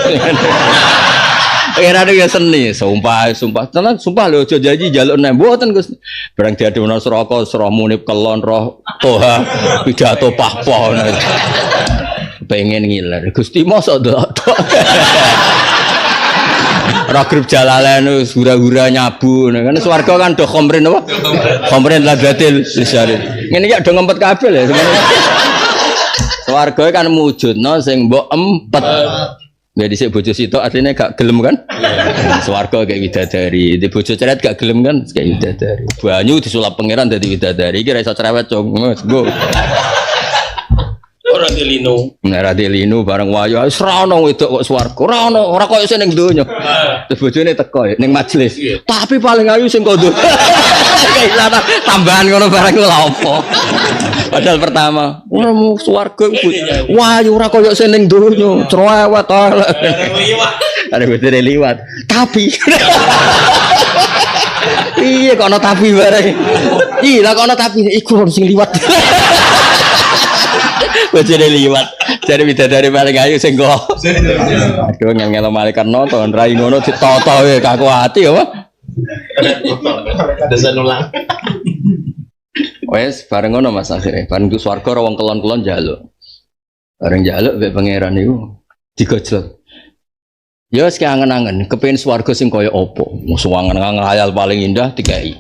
Pangeran ya seni, sumpah tenan sumpah lho aja janji njaluk nek mboten Gus. Barang diademno neraka roh munib kelon roh toha pidato pahpoh. Pengen ngiler. Gusti mosok tok. Ora grup jalalen hura-hura nyabu. Kan swarga kan do khomrin apa? Khomrin ladatil lisarin. Ngene iki do ngempet kabeh lho. Swarga kan mujudno sing mbok empet. Jadi si bojo sitok aslinya gak gelem kan? Swarga kayak widadari. Di bojo ceret gak gelem kan? Kayak widadari. Banyu disulap pangeran dari widadari. Kira iso cerewet cong. Go. Ora dilinu. Ora dilinu bareng wayu. Wis ra ono wedok kok swarga. Ora ono, ora koyo sing ning donya. Terus bojone teko ning majelis. Tapi paling ayu sing kondo. Kayak tambahan ngono barang lha opo. Padahal pertama, ora mau swarga wayu ora koyo sing ning donya. Cerewet liwat. Ada betul liwat. Tapi Iya kok ana tapi bareng. Iya lah kok ana tapi iku harus sing liwat. Bojone liwat. Jare bidadari paling ayu sing kok. Aku ngel-ngelo malaikat nonton rai ngono ditoto wae kaku ati apa? Desa ulang. Wes bareng ngono Mas akhire. Bareng ku swarga wong kelon-kelon njaluk. Bareng njaluk mbek pangeran niku digojlok. Ya wis kangen-angen, kepengin swarga sing kaya apa? Musuh angen ngayal paling indah dikai.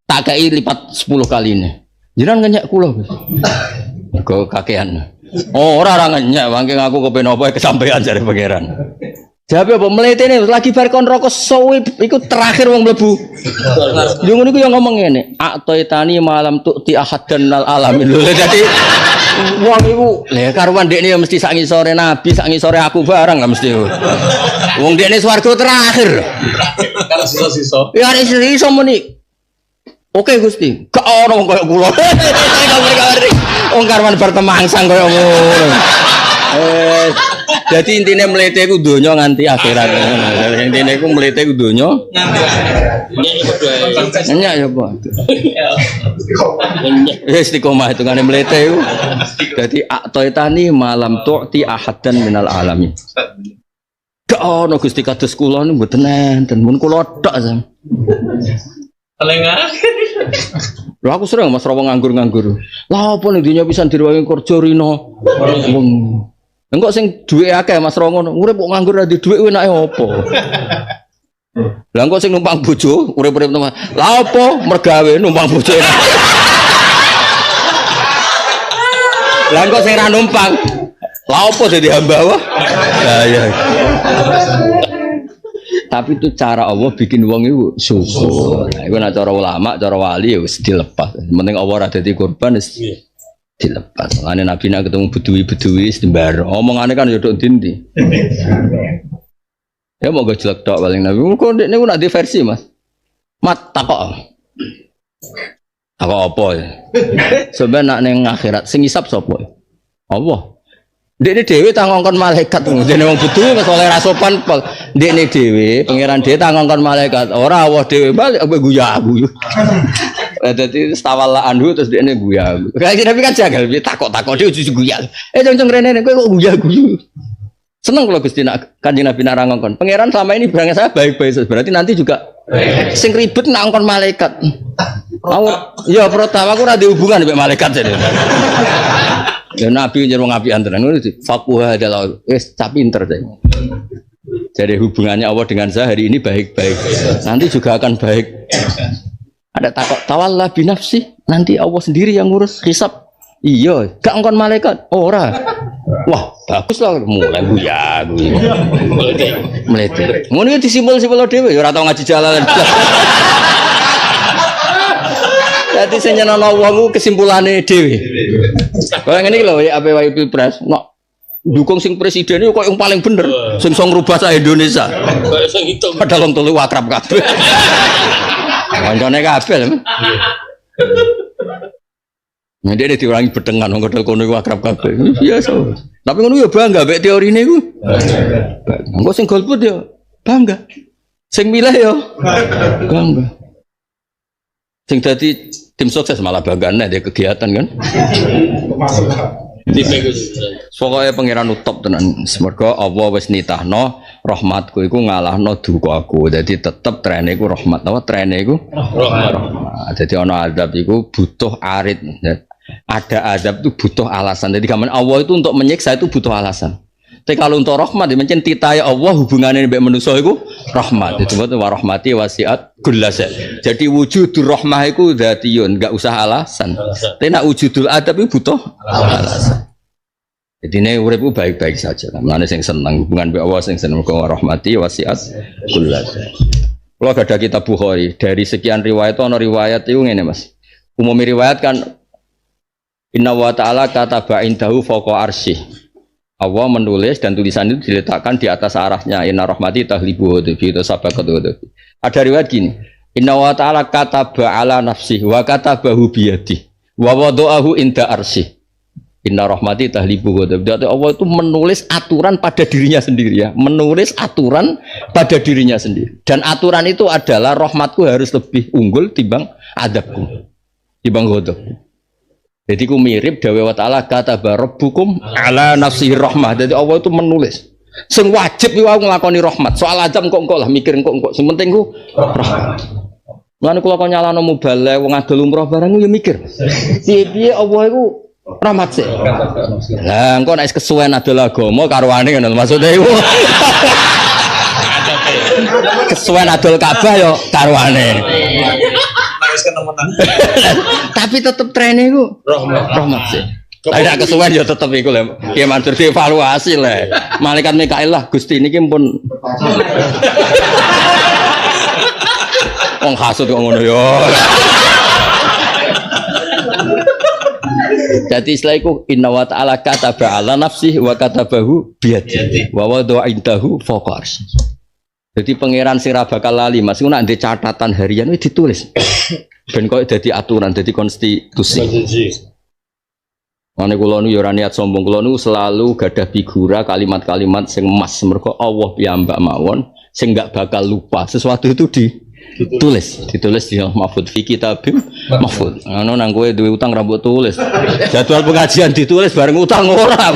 Tak kei lipat 10 kaline. Jenengan ngenyek kula, Gus. Mergo kakean. Oh, ora ngenyek, mangke aku kepengin apa kesampaian jare pangeran. Jawab apa mletene lagi bar kon rokok suwi iku terakhir wong mlebu. Yo ngono iku yo ngomong ngene, aqtaitani malam tu'ti ahadan al alamin. Lho dadi wong iku lha karuan dekne mesti sak ngisore nabi, sak ngisore aku bareng lah mesti. Wong dekne swarga terakhir. Karena sisa-sisa. Ya arek iso muni. Oke Gusti, gak ono wong koyo kula. Wong karuan bertemangsang koyo ngono. Jadi intinya melete ku donya nganti akhirat. Intinya ku melete ku donya. Nyak ya Pak. Istiqomah itu kan melete ku. Jadi aqtaitani malam tu'ti ahadan minal alamin. Gak ono Gusti kados kula niku mboten enten, mun kula tok sam. Lengah. Lho aku sering Mas Rawa nganggur-nganggur. Lah apa ning dunya pisan direwangi kerja rino. Wong engko sing duwe akeh Mas Rawa ngono, urip kok nganggur ra di dhuwit enake apa? Lah engko sing numpang bojo, urip-urip teman. Lah apa mergawe numpang bojo enak. Lah engko sing ra numpang. Lah apa dadi hamba wae? Lah ya. Tapi itu cara Allah bikin wong itu syukur. Nah, itu cara ulama, cara wali ya wis dilepas. Penting Allah ora dadi korban wis dilepas. Ane Nabi nak ketemu bedui-bedui sembar. Omongane kan ya tok ndi. Ya mau gojlok tok paling Nabi. Kok ndek niku nak di versi, Mas. Mat takok. Takok apa ya? Sampeyan nak ning akhirat sing ngisap sapa? Allah. Dekne dhewe tak ngongkon malaikat dene wong bodho wis oleh ra sopan dekne dhewe pangeran dhewe tak ngongkon malaikat ora Allah dhewe balik apa guyu. Dadi stawala anhu terus dekne guyu. Kayak Nabi kan jagal takok-takok dhewe jujur guyu. Ceng-ceng rene kowe kok guyu. Seneng kalau Gusti nak Kanjeng Nabi nak ngongkon. Pangeran selama ini bilangnya saya baik-baik berarti nanti juga sing ribet nak ngongkon malaikat. Ya pertama aku ora ada hubungan mbek malaikat jane. Ya Nabi nyer wong apian tenan ngono iki. Fakuha adalah wis cap pinter deh. Jadi hubungannya Allah dengan saya hari ini baik-baik. Nanti juga akan baik. Ada takut tawalla binafsi, nanti Allah sendiri yang ngurus hisab. Iya, gak ngkon malaikat. Ora. Wah, bagus lah mulai guya. Melete. Ngono iki disimpul-simpul dhewe ya ora tau ngaji jalalan. Jadi sing nyenono wong kesimpulane dhewe. Kaya ngene iki lho APW Pilpres, nek dukung sing presiden iki kok yang paling bener, sing iso ngrubah sak Indonesia. Kaya sing hitung. Padahal wong telu akrab kabeh. Kancane kabeh lho. Nah dia diurangi bedengan wong kodol kono iku akrab kabeh. Biasa. Tapi ngono ya bangga mbek teorine iku. Engko sing golput ya bangga. Sing milih ya bangga. Sing dadi tim sukses malah banggaan dia kegiatan kan. Pokoknya pangeran utop tenan. Semoga Allah wis nitahno rahmatku iku ngalahno dukaku. Jadi tetep trene iku rahmat. Apa trene iku? Rahmat. Jadi ana azab iku butuh arid. Ada azab itu butuh alasan. Jadi kamen Allah itu untuk menyiksa itu butuh alasan. Tapi kalau untuk rahmat dimencen titahe Allah hubungannya mbek manusa iku rahmat. Itu wa rahmati wasiat kullasa. Jadi wujudur rahmah iku dzatiyun, enggak usah alasan. Tapi nek wujudul adab itu butuh alasan. Jadi ini uripku baik-baik saja. Mulane sing seneng hubungan mbek Allah sing seneng wa rahmati wasiat kullasa. Kalau ada kitab Bukhari dari sekian riwayat ana riwayat itu ngene Mas. Umum riwayat kan inna wa ta'ala kataba indahu fawqa arsyih. Allah menulis dan tulisan itu diletakkan di atas arahnya. Inna rahmati tahlibu hudubi itu sabakat hudubi. Ada riwayat gini. Inna wa ta'ala kataba ala nafsih wa katabahu biyadih wa wadu'ahu inda arsih. Inna rahmati tahlibu ghadab. Jadi Allah itu menulis aturan pada dirinya sendiri ya, menulis aturan pada dirinya sendiri. Dan aturan itu adalah rahmatku harus lebih unggul timbang adabku, timbang ghadab. Jadi ku mirip dawe wa ta'ala kataba rabbukum ala nafsihi rahmah. Jadi Allah itu menulis. Sing wajib yo aku nglakoni rahmat. Soal adab kok lah mikir kok. Sing penting ku rahmat. Lan kula kok nyalano mubalek wong adol umroh barang yo mikir. Piye-piye Allah iku rahmat sih. Lah engko nek kesuwen adol agama karuane ngono maksudnya iku. Kesuwen adol Ka'bah yo karuane. Tapi tetep trene iku rahmat sih. Tidak kesuwen ya tetep iku lho. Ki matur dievaluasi le. Malaikat Mikail lah Gusti niki pun wong hasud kok ngono yo. Jadi istilah iku inna wa ta'ala kataba ala nafsihi wa katabahu biyadi wa wada'a indahu fawqa arsy. Jadi pangeran sing ra bakal lali Mas iku nek ndek catatan harian wis ditulis. Ben koyo dadi aturan, dadi konstitusi. Mane kula nu ya ora niat sombong, kula nu selalu gadah figura kalimat-kalimat sing emas mergo Allah piyambak mawon sing enggak bakal lupa. Sesuatu itu ditulis di mahfud fi kitabim mahfud. Ngono nang kowe duwe utang rambut tulis. Jadwal pengajian ditulis bareng utang ora.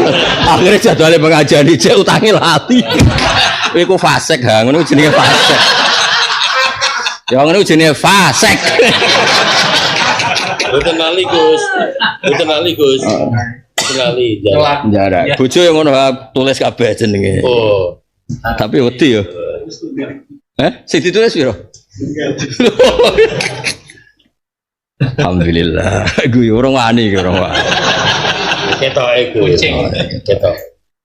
Akhire jadwale pengajian dicek utange lali. Kowe ku fasik ha, ngono jenenge fasik. Ya ngono jenenge fasik. Mboten lali Gus. Mboten lali Gus. Lali jarak. Bojo yang ngono tulis kabeh jenenge. Oh. Tapi wedi yo. Sing ditulis piro? Alhamdulillah. Gue orang wani Ketoke kucing. Ketok.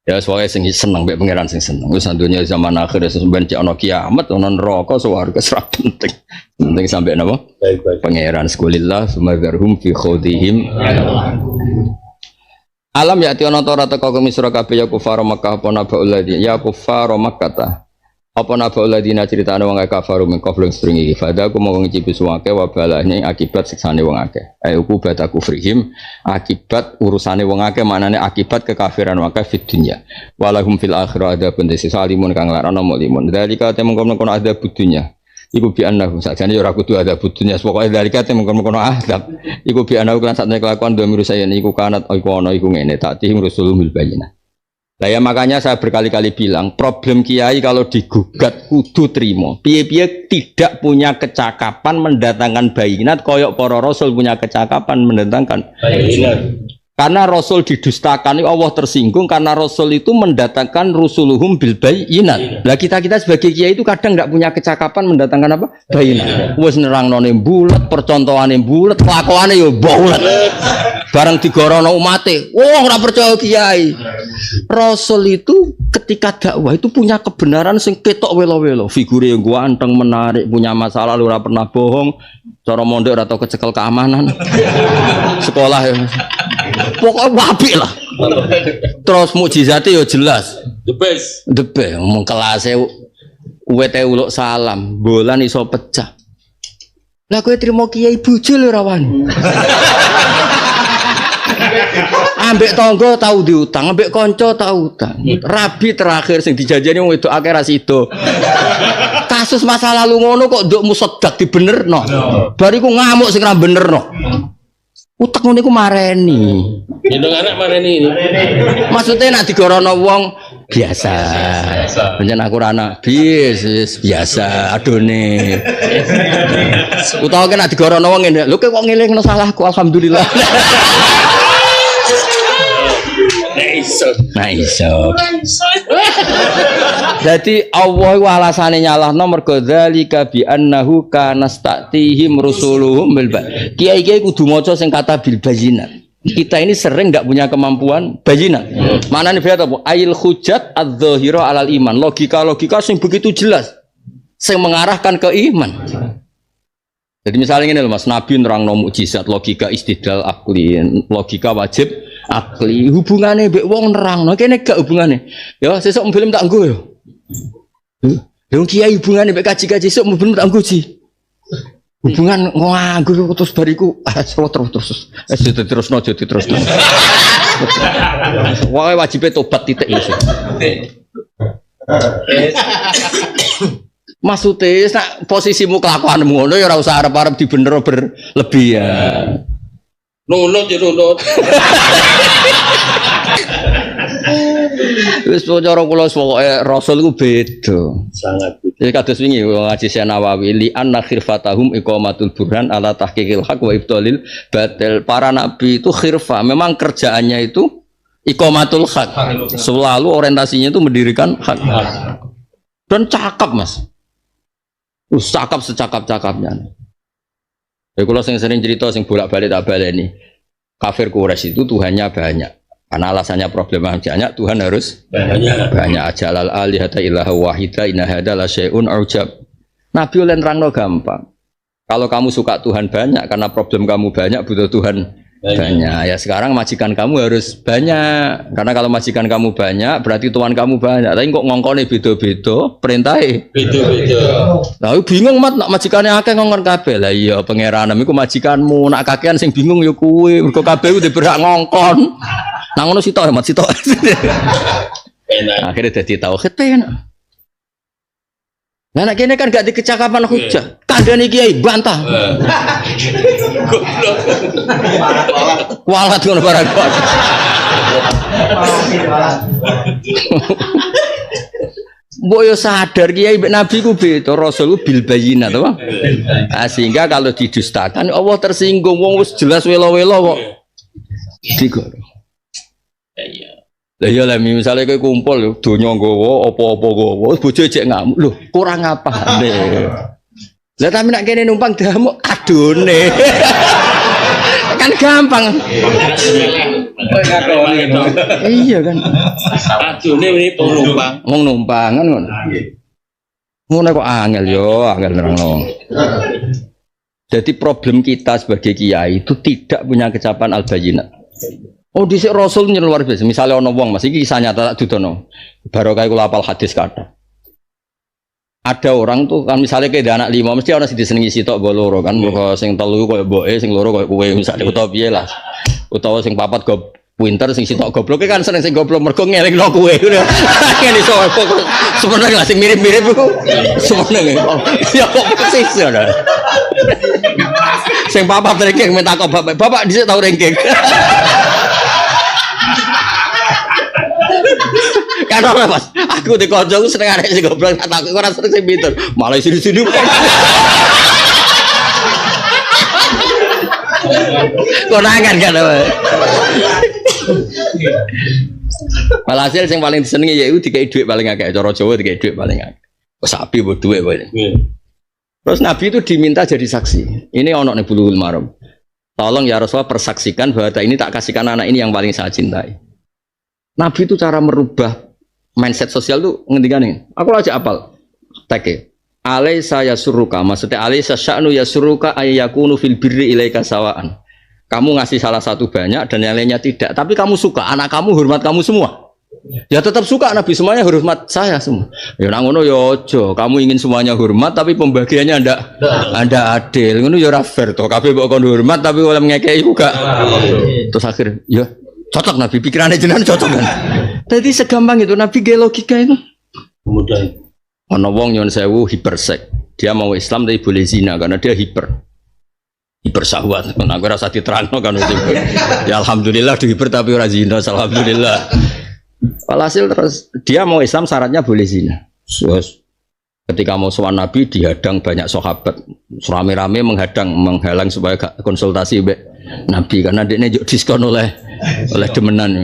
Ya soalnya sing seneng mbek pangeran sing seneng. Wis dunya zaman akhir sampeyan cek ana kiamat ana neraka swarga ora penting. Penting sampai napa? Baik. Pangeran sekulillah sumadarhum fi khudihim. Alam ya ti ana ta ora teka kumisra kabeh ya kufar Makkah apa nabaul ladzi ya kufar Makkah. Apa nabaul ladina critane wong kafaru min qablu string iki fada aku mau ngicipi suwake wabalane akibat siksane wong akeh aku bata kufrihim akibat urusane wong akeh manane akibat kekafiran wong akeh fid dunya walahum fil akhirah ada bendesi salimun kang larana mulimun dalika te mengkono ada budunya iku bi annahu sakjane ora kudu ada budunya pokoke dalika te mengkono adab iku bi annahu kan satene kelakuan do miru saya niku kanat iku ana iku ngene tatihim rusulul bayyinah. Nah ya makanya saya berkali-kali bilang problem kiai kalau digugat kudu trimo. Piye-piye tidak punya kecakapan mendatangkan bayinat koyok para rasul punya kecakapan mendatangkan bayinat. Karena rasul didustakan Allah tersinggung karena rasul itu mendatangkan rusuluhum bil bayinat. Lah kita sebagai kiai itu kadang enggak punya kecakapan mendatangkan apa? Bayinat. Wis nerangnone bulet, percontohane bulet, kelakuane yo bulet. Barang digorono umate, wong ora percaya kiai. Rasul itu ketika dakwah itu punya kebenaran sing ketok welo-welo. Figure yang ganteng, menarik, punya masa lalu ora pernah bohong. Cara mondok ora tau kecekel keamanan. Sekolah ya. Pokoknya apik lah. Terus mukjizate yo jelas. The best. Ngomong kelasnya UWT uluk salam, bolan iso pecah. Lah kowe trimo kiai bojo lho rawan. Ambek tangga tahu diutang, ambek kanca tahu utang. Rabi terakhir sing dijanjeni wong wedok akeh ra sido. Kasus masa lalu ngono kok nduk musedak dibenerno. Bariku ngamuk sing ra benerno. Utek ngono iku mareni. Gendong anak mareni ini. Maksudnya nak digorono wong biasa. Pancen aku ora anak biasa adone. Utawa nek digorono wong ngene, lho kok ngelingno salahku alhamdulillah. Nah iso. Jadi Allah itu alasannya nyalahno mergo dzalika bi annahu kana statihim rusuluhum bil bayyinat. Kiai-kiai kudu maca sing kata bil bayyinat. Kita ini sering enggak punya kemampuan bayyinat. Maknane biar apa? Ail hujjat adz-dzahira alal iman. Logika sing begitu jelas sing mengarahkan ke iman. Jadi misalnya ini loh Mas, Nabi nerangno mukjizat, logika istidlal akli, logika wajib akli, hubungannya mbek wong nerangno, kene gak hubungannya. Ya sesuk film tak nggo ya. Lho kiai hubungannya mbek kaji-kaji sesuk film tak nggo ji. Hubungan nganggo terus bariku terus. Terusno. Wah wajibnya tobat titik Yusuf. Maksudnya, nak posisimu kelakuanmu ngono ya ora usah arep-arep dibener berlebihan. Nunut ya nunut. Wis cara kula pokoke Rasul ku beda. Sangat beda. Jadi kados wingi ngaji Syekh Nawawi li anna khirfatahum iqamatul burhan ala tahqiqil haq wa ibtalil batil. Para nabi itu khirfa, memang kerjaannya itu iqamatul haq. Selalu orientasinya itu mendirikan hak. Dan cakap Mas. Cakap secakap-cakapnya. Ya kalau sering cerita sing bolak-balik tak baleni. Kafir Quraisy itu Tuhannya banyak. Karena alasannya problema banyak, Tuhan harus banyak. Jalal alihata ilaha wahida inna hadza la syai'un ujab. Nabi oleh nerangno gampang. Kalau kamu suka Tuhan banyak karena problem kamu banyak, butuh Tuhan banyak. Ya sekarang majikan kamu harus banyak. Karena kalau majikan kamu banyak, berarti tuan kamu banyak. Tapi kok ngongkone beda-beda, perintahnya Beda-beda. Lah bingung mat nak majikane akeh ngongkon kabeh. Lah iya pangeran iku majikanmu, nak kakean sing bingung ya kowe. Mergo kabeh udah berhak ngongkon. Nang ngono sitok mat sitok. Enak. Akhirnya dadi tauhid enak. Nah, nak kene kan gak dikecakapan hujah. Kandhane kiai bantah. Goblok. Kualat ngono barang. Mbok yo sadar kiai mbek nabi ku beda, rasul ku bil bayyinah to, Bang. Nah, sehingga kalau didustakan Allah tersinggung, wong wis jelas welo-welo kok. Digoro. Iya. Lah iya lah misalnya kowe kumpul lho donya nggawa apa-apa nggawa bojo cek ngamuk lho kurang apane. Lah tapi nek kene numpang damuk adone. Kan gampang. Iya kan. Adune ini penumpang. Wong numpang kan ngono. Ngono kok angel yo, angel nerangno. Jadi problem kita sebagai kiai itu tidak punya kecapan al-bayyinat. Oh dhisik Rasul luar biasa. Misalnya ana wong Mas iki kisah nyata tak dudono. Barokah kula apal hadis kata. Ada orang tuh kan misalnya kayak anak 5 mesti ana sing disenengi sitok mbok loro kan. Mergo sing 3 koyo mboke, sing loro koyo kowe misale utawa piye lah. Utawa sing 4 go pinter sing sitok gobloke kan seneng sing goblok mergo ngelingno kowe. Ngene iso sebenarnya lah sing mirip-mirip iku sebenarnya. Ya kok persis ya. Sing papat ranking minta kok bapak dhisik tau ranking. Karena Mas, aku di konco seneng arek sing goblok tak takut ora seneng sing pinter. Malah sini-sini. Konangan kan. Walhasil sing paling disenengi yaiku dikai dhuwit paling akeh. Cara Jawa dikai dhuwit paling akeh. Sapi mbok dhuwit wae. Terus Nabi itu diminta jadi saksi. Ini ono ning Bulughul Maram. Tolong ya Rasulullah persaksikan bahwa ini tak kasihkan anak ini yang paling saya cintai. Nabi itu cara merubah mindset sosial tuh ngendikan nih. Aku aja apal. Teke. Alaysa yasuruka, maksudnya alaysa sya'nu yasuruka ayyakunu fil birri ilaika sawaan. Kamu ngasih salah satu banyak dan yang lainnya tidak. Tapi kamu suka, anak kamu hormat kamu semua. Ya tetap suka Nabi, semuanya hormat saya semua. Ya nang ngono ya aja, kamu ingin semuanya hormat tapi pembagiannya ndak adil. Ngono ya ora fair to. Kabeh mbok kon hormat tapi oleh ngekeki gak. Terus akhir ya cocok Nabi, pikirannya jenengan cocok kan. Jadi segampang itu Nabi ge logika itu. Kemudian Ana wong nyon sewu hipersek. Dia mau Islam tapi boleh zina karena dia hiper syahwat. Nah, aku rasa diterangno kan itu. Ya alhamdulillah di hiper tapi ora zina, alhamdulillah. Walhasil terus dia mau Islam syaratnya boleh zina. Terus ketika mau sowan Nabi dihadang banyak sahabat. Rame-rame menghalang supaya gak konsultasi mbek Nabi karena dia njuk diskon oleh demenan.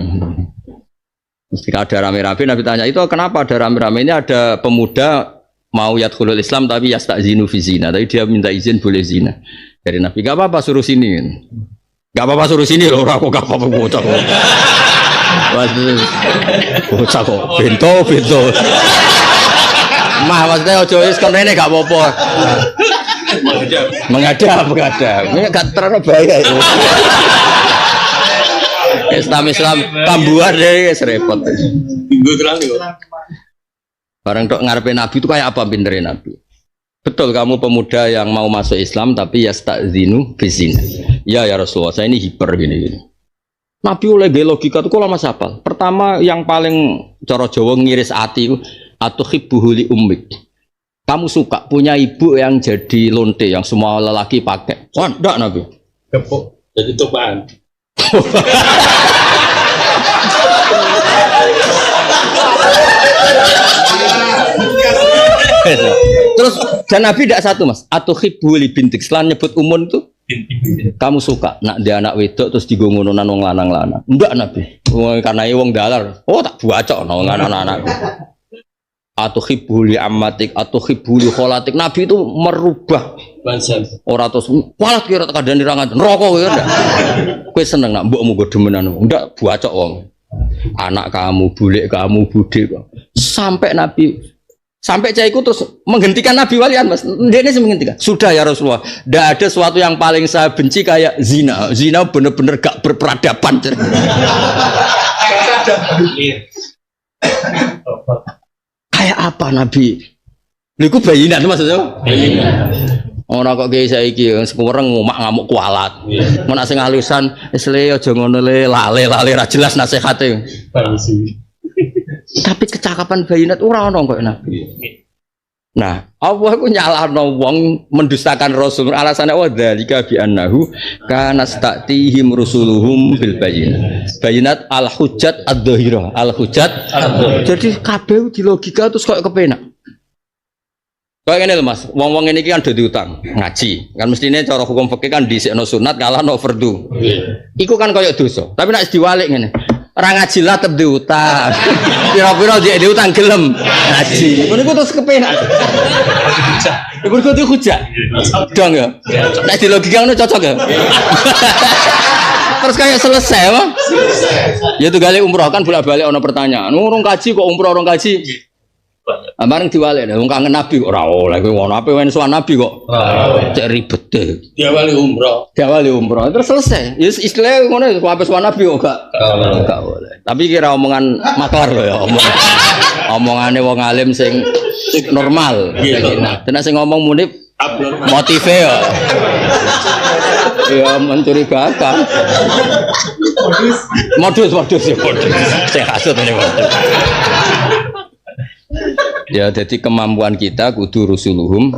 Ketika ada rame-rame Nabi tanya itu kenapa ada rame-rame ini ada pemuda mau yadkhulul Islam tapi yastazinu fi zina tapi dia minta izin boleh zina. Dari Nabi gak apa-apa suruh sini. Gak apa-apa suruh sini loh aku gak apa-apa bocah. Bocah kok bento. Mah maksudnya ojo wis kon rene gak apa-apa. Menghadap. Ini gak terlalu bahaya itu. Islam tambuhan deh repot. minggu terang nih. Barang dok ngarepe Nabi itu kayak apa pinternya Nabi? Betul kamu pemuda yang mau masuk Islam tapi ya sta'zinu bizina. Ya Rasulullah saya ini hiper gini. Nabi oleh gaya logika itu kalau mas apal. Pertama yang paling cara Jawa ngiris hati atau hibbuhuli ummik. Kamu suka punya ibu yang jadi lonte yang semua lelaki pakai? Wah, enggak Nabi. Gepuk. Jadi tupaan. Terus dan Nabi tidak satu mas. Atau hibbuhuli bintik. Setelah nyebut umun itu, kamu suka nak dia anak wedok terus digongonan wong lanang-lanang. Enggak Nabi. Karena wong dalar. Oh tak buacok wong anak-anak. Atau hibuli amatik atau hibuli kholatik. Nabi itu merubah orang terus walat kira kadang dirangan rokok ya. Kowe seneng nak mbokmu go demenan. Ndak buacok wong. Anak kamu, bulik kamu, bude kok. Sampai caiku terus menghentikan Nabi walian mas. Dia ini menghentikan. Sudah ya Rasulullah. Tidak ada sesuatu yang paling saya benci kayak zina. Zina bener-bener gak berperadaban. Kayak apa Nabi? Niku bayinan maksudnya? Ora kok kiai saiki sekurang ngamuk kualat. Mun sing alusan wis le aja ngono le lale ra jelas nasihate. Tapi kecakapan bayinat ora ono kok Nabi. Nah, Allah ku nyalahno wong mendustakan Rasul. Alasannya wa dzalika bi annahu kana statihim rusuluhum bil bayinat. Bayinat al hujjat ad-dhahirah. Al hujjat ad-dhahirah. Jadi kabeh di logika terus kok kepenak. Kayak ngene lho Mas, wong-wong ngene iki kan do diutang, ngaji. Kan mestine cara hukum fikih kan dhisikno sunat kalahno fardu. Iku kan koyo dosa. Tapi nek diwalik ngene, ora ngaji lah tetep diutang. Pira-pira dhek diutang gelem ngaji. Ngono iku terus kepenak. Iku kudu hujah. Dong ya. Nek di logika ngono cocok ya. Terus kayak selesai apa? Ya tuh gale umroh kan bolak-balik ono pertanyaan. Urung kaji kok umroh urung kaji. Bareng diwalik wong kangen Nabi kok ora oleh kowe ngono ape wen sowan Nabi kok. Cek ribet deh. Diawali umroh. Terus selesai. Ya istilah ngono ape sowan Nabi kok gak boleh. Tapi kira omongan maklar lho ya omongane wong alim sing normal. Tenan sing ngomong munib motive ya. Ya mencurigakan. Modus ya. Saya kasut ini. Ya, jadi kemampuan kita kudu rusuluhum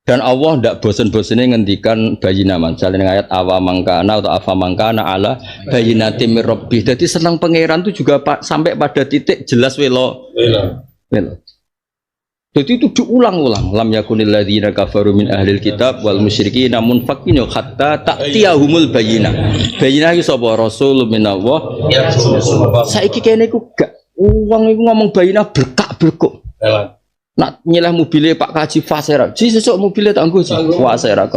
dan Allah ndak bosen-bosennya ngendikan bayinaman. Misalnya ayat awamangkana atau afamangkana ala bayinatim mir rabbih. Jadi senang pangeran itu juga sampai pada titik jelas welo. Jadi itu diulang-ulang. Lam yakunil ladzina kafaru min ahlil kitab wal musyrikin namun fakinu hatta ta'tiyahumul bayyinah. Bayyinah iki sapa rasul minallah. Saiki kene iku gak uang itu ngomong bayinah berkak-berkuk. Nak nyelah mobilnya Pak Kaji Fasera. Ji sesuk mobilnya tak nggo Ji. Fasera.